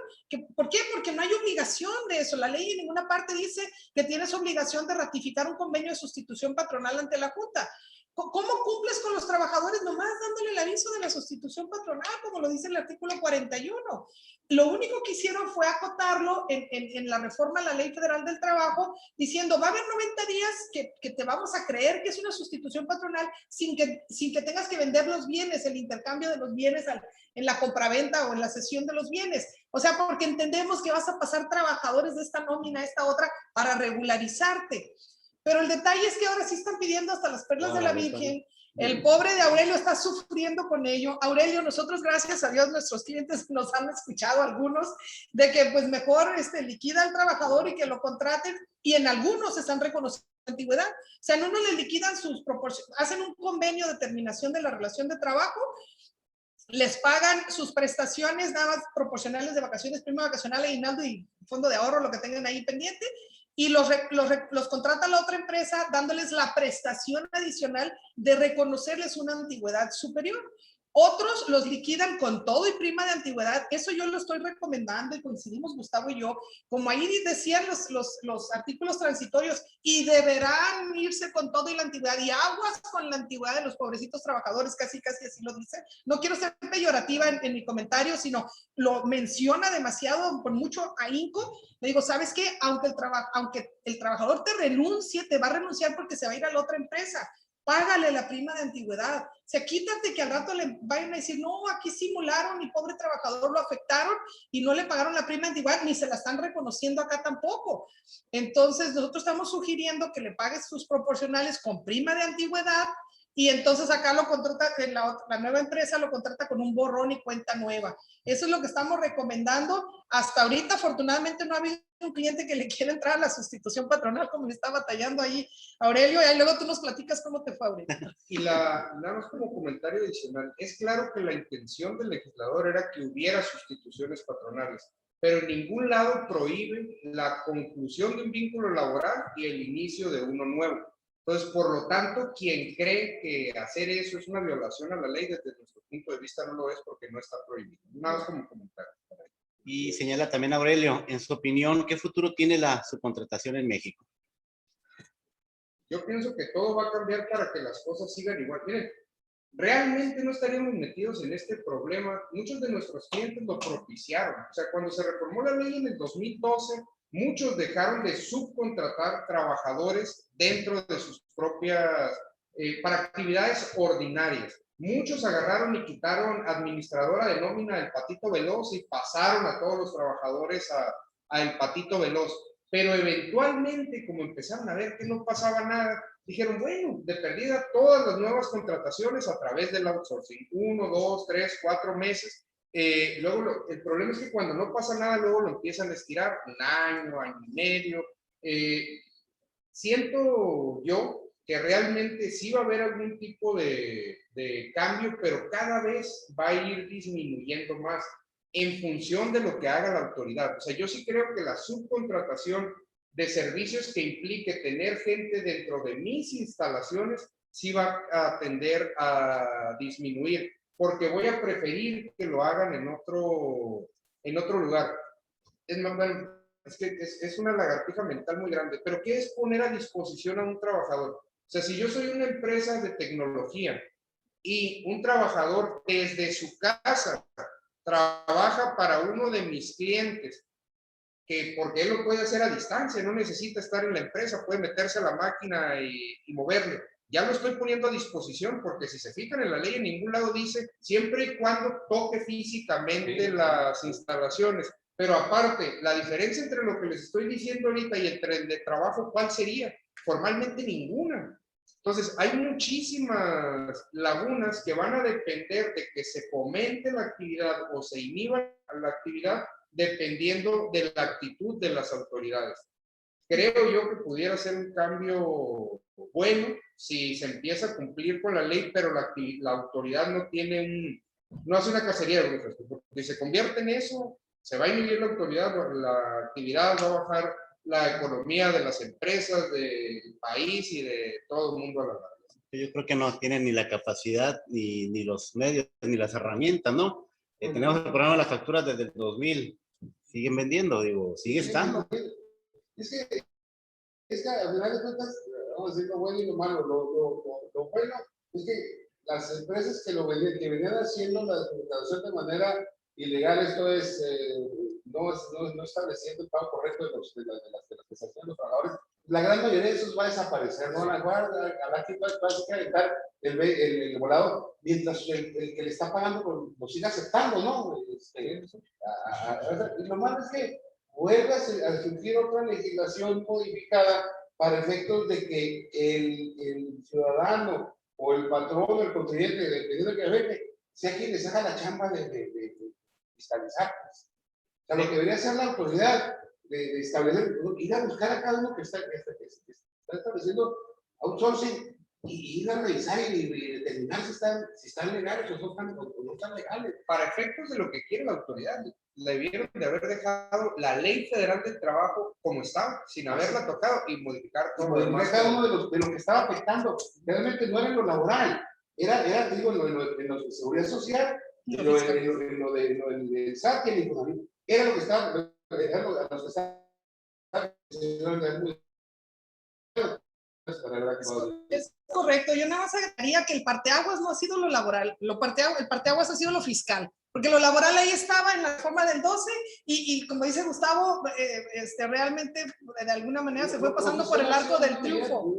¿Por qué? Porque no hay obligación de eso. La ley en ninguna parte dice que tienes obligación de ratificar un convenio de sustitución patronal ante la Junta. ¿Cómo cumples con los trabajadores? Nomás dándole el aviso de la sustitución patronal, como lo dice el artículo 41. Lo único que hicieron fue acotarlo en la reforma a la Ley Federal del Trabajo, diciendo, va a haber 90 días que te vamos a creer que es una sustitución patronal sin que tengas que vender los bienes, el intercambio de los bienes en la compraventa o en la cesión de los bienes. O sea, porque entendemos que vas a pasar trabajadores de esta nómina a esta otra para regularizarte. Pero el detalle es que ahora sí están pidiendo hasta las perlas de la Virgen. El pobre de Aurelio está sufriendo con ello. Aurelio, nosotros, gracias a Dios, nuestros clientes nos han escuchado algunos, de que pues mejor liquida al trabajador y que lo contraten, y en algunos están reconociendo antigüedad. O sea, en uno le liquidan sus proporciones, hacen un convenio de terminación de la relación de trabajo, les pagan sus prestaciones nada más proporcionales de vacaciones, prima vacacional, aguinaldo y fondo de ahorro, lo que tengan ahí pendiente, y los contrata la otra empresa dándoles la prestación adicional de reconocerles una antigüedad superior. Otros los liquidan con todo y prima de antigüedad. Eso yo lo estoy recomendando y coincidimos Gustavo y yo. Como ahí decían los artículos transitorios, y deberán irse con todo y la antigüedad, y aguas con la antigüedad de los pobrecitos trabajadores, casi así lo dice. No quiero ser peyorativa en mi comentario, sino lo menciona demasiado, con mucho ahínco. Le digo, ¿sabes qué? Aunque el trabajador te renuncie, te va a renunciar porque se va a ir a la otra empresa. Págale la prima de antigüedad. O sea, quítate que al rato le vayan a decir, no, aquí simularon, mi pobre trabajador lo afectaron y no le pagaron la prima de antigüedad, ni se la están reconociendo acá tampoco. Entonces, nosotros estamos sugiriendo que le pagues sus proporcionales con prima de antigüedad, y entonces acá lo contrata, la nueva empresa lo contrata con un borrón y cuenta nueva. Eso es lo que estamos recomendando. Hasta ahorita, afortunadamente, no ha habido un cliente que le quiera entrar a la sustitución patronal, como le está batallando ahí Aurelio, y ahí luego tú nos platicas cómo te fue, Aurelio. Y nada más como comentario adicional, es claro que la intención del legislador era que hubiera sustituciones patronales, pero en ningún lado prohíbe la conclusión de un vínculo laboral y el inicio de uno nuevo. Entonces, por lo tanto, quien cree que hacer eso es una violación a la ley, desde nuestro punto de vista no lo es, porque no está prohibido. Nada más como comentario. Y señala también Aurelio, en su opinión, ¿qué futuro tiene la subcontratación en México? Yo pienso que todo va a cambiar para que las cosas sigan igual. Miren, realmente no estaríamos metidos en este problema. Muchos de nuestros clientes lo propiciaron. O sea, cuando se reformó la ley en el 2012, muchos dejaron de subcontratar trabajadores dentro de sus propias, para actividades ordinarias. Muchos agarraron y quitaron administradora de nómina del Patito Veloz y pasaron a todos los trabajadores a el Patito Veloz. Pero eventualmente, como empezaron a ver que no pasaba nada, dijeron, bueno, de perdida todas las nuevas contrataciones a través del outsourcing, 1, 2, 3, 4 meses. Luego el problema es que cuando no pasa nada, luego lo empiezan a estirar un año, año y medio. Siento yo que realmente sí va a haber algún tipo de cambio, pero cada vez va a ir disminuyendo más en función de lo que haga la autoridad. O sea, yo sí creo que la subcontratación de servicios que implique tener gente dentro de mis instalaciones sí va a tender a disminuir, porque voy a preferir que lo hagan en otro lugar. Es más, bueno, es que es una lagartija mental muy grande, pero ¿qué es poner a disposición a un trabajador? O sea, si yo soy una empresa de tecnología y un trabajador desde su casa trabaja para uno de mis clientes, que porque él lo puede hacer a distancia, no necesita estar en la empresa, puede meterse a la máquina y moverle. Ya lo estoy poniendo a disposición, porque si se fijan en la ley, en ningún lado dice siempre y cuando toque físicamente las instalaciones. Pero aparte, la diferencia entre lo que les estoy diciendo ahorita y el tren de trabajo, ¿cuál sería? Formalmente ninguna. Entonces, hay muchísimas lagunas que van a depender de que se fomente la actividad o se inhiba la actividad dependiendo de la actitud de las autoridades. Creo yo que pudiera ser un cambio bueno si se empieza a cumplir con la ley, pero la autoridad no hace una cacería de brujas. Si se convierte en eso, se va a inhibir la autoridad, la actividad va a bajar la economía de las empresas, del país y de todo el mundo a la larga. Yo creo que no tienen ni la capacidad, ni los medios, ni las herramientas, ¿no? Tenemos el programa de las facturas desde el 2000. Siguen vendiendo, digo, sigue estando. Es que al final de cuentas, vamos a decir lo bueno y lo malo. Lo bueno es que las empresas que venían haciendo la documentación de manera ilegal, esto es, no estableciendo el pago correcto de las prestaciones de los trabajadores, la gran mayoría de esos va a desaparecer, ¿no? La guarda, a que va a calentar el volado, mientras el que le está pagando lo sigue aceptando, ¿no? Y lo malo es que vuelve a surgir otra legislación modificada para efectos de que el ciudadano o el patrón o el contribuyente, dependiendo de que afecte, sea quien les haga la chamba de fiscalizar. O sea, lo que debería hacer la autoridad de establecer, ir a buscar a cada uno que está estableciendo outsourcing y ir a revisar y determinar si están legales o no están legales. Para efectos de lo que quiere la autoridad, le debieron de haber dejado la Ley Federal del Trabajo como estaba, sin haberla tocado y modificar todo lo demás. Cada uno de lo que estaba afectando, realmente no era lo laboral, Era, digo, en lo de seguridad social, en lo del SAT y el Infonavit. Era lo que estaba, era lo que estaba. Es correcto, yo nada más agregaría que el parteaguas no ha sido lo laboral, el parteaguas ha sido lo fiscal, porque lo laboral ahí estaba en la reforma del 12 y como dice Gustavo, realmente de alguna manera se fue pasando por el arco del triunfo.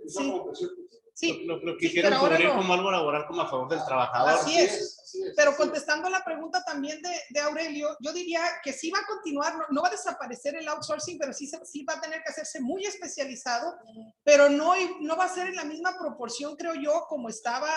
Sí. Sí, lo quisieron cubrir como algo laboral, como a favor del trabajador. Así es. Pero contestando a la pregunta también de Aurelio, yo diría que sí va a continuar, no va a desaparecer el outsourcing, pero sí va a tener que hacerse muy especializado, pero no va a ser en la misma proporción, creo yo, como estaba,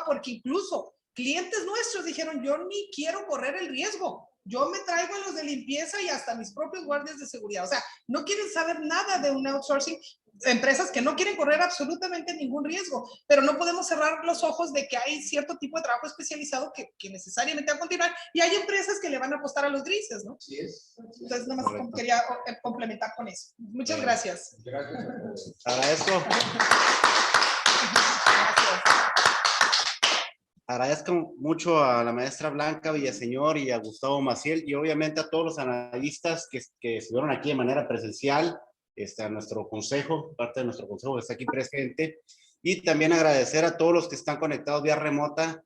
porque incluso clientes nuestros dijeron, yo ni quiero correr el riesgo. Yo me traigo a los de limpieza y hasta mis propios guardias de seguridad. O sea, no quieren saber nada de un outsourcing. Empresas que no quieren correr absolutamente ningún riesgo, pero no podemos cerrar los ojos de que hay cierto tipo de trabajo especializado que necesariamente va a continuar y hay empresas que le van a apostar a los grises, ¿no? Sí es. Entonces, nada más quería complementar con eso. Muchas gracias. Gracias. Agradezco. Agradezco mucho a la maestra Blanca Villaseñor y a Gustavo Maciel y obviamente a todos los analistas que estuvieron aquí de manera presencial, a nuestro consejo, parte de nuestro consejo que está aquí presente, y también agradecer a todos los que están conectados vía remota,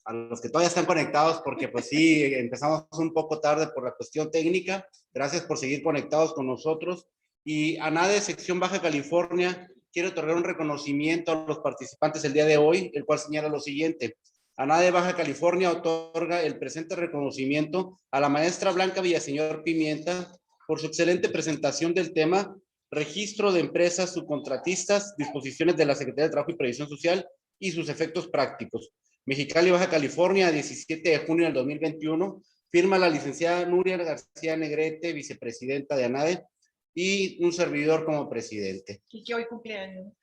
a los que todavía están conectados, porque pues sí, empezamos un poco tarde por la cuestión técnica. Gracias por seguir conectados con nosotros. Y a ANADE Sección Baja California quiero otorgar un reconocimiento a los participantes el día de hoy, el cual señala lo siguiente. ANADE Baja California otorga el presente reconocimiento a la maestra Blanca Villaseñor Pimienta por su excelente presentación del tema Registro de Empresas Subcontratistas, disposiciones de la Secretaría de Trabajo y Previsión Social y sus efectos prácticos. Mexicali, Baja California, 17 de junio del 2021. Firma la licenciada Nuria García Negrete, vicepresidenta de ANADE, y un servidor como presidente. Y que hoy cumpleaños.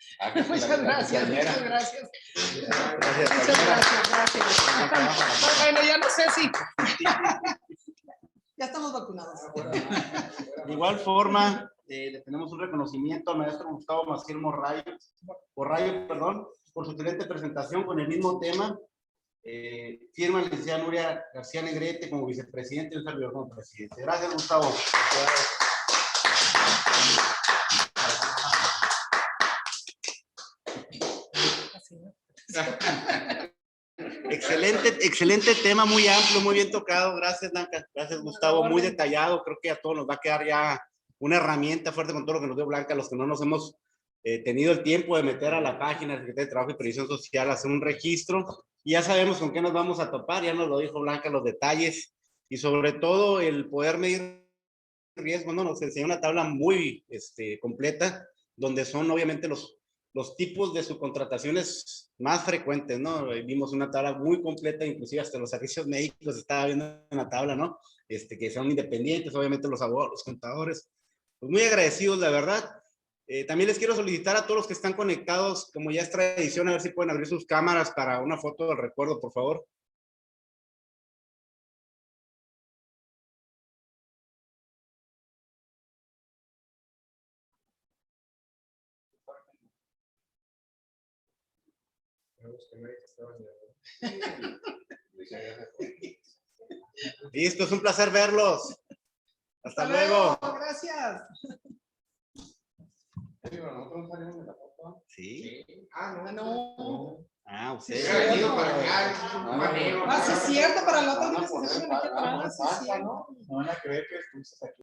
Muchas gracias. Gracias. Bueno, ya no sé si... Ya estamos vacunados. De igual forma, le tenemos un reconocimiento al maestro Gustavo Maciel Morrayo, por su excelente presentación con el mismo tema. Firma la licenciada Nuria García Negrete como vicepresidente y un servidor como presidente. Gracias, Gustavo. Excelente tema, muy amplio, muy bien tocado. Gracias, Blanca. Gracias, Gustavo. Muy detallado. Creo que a todos nos va a quedar ya una herramienta fuerte con todo lo que nos dio Blanca, los que no nos hemos tenido el tiempo de meter a la página de Secretaría de Trabajo y Previsión Social, hacer un registro. Y ya sabemos con qué nos vamos a topar. Ya nos lo dijo Blanca, los detalles y sobre todo el poder medir riesgo, ¿no? Nos enseñó una tabla muy completa, donde son obviamente los tipos de subcontrataciones más frecuentes, ¿no? Vimos una tabla muy completa, inclusive hasta los servicios médicos estaba viendo en la tabla, ¿no? Que son independientes, obviamente los abogados, los contadores. Pues muy agradecidos, la verdad. También les quiero solicitar a todos los que están conectados, como ya es tradición, a ver si pueden abrir sus cámaras para una foto del recuerdo, por favor. Listo, es un placer verlos. Hasta luego. Gracias. Sí. No. Ah, usted. Sí, es cierto, para la otra. No van a creer que estuviste aquí.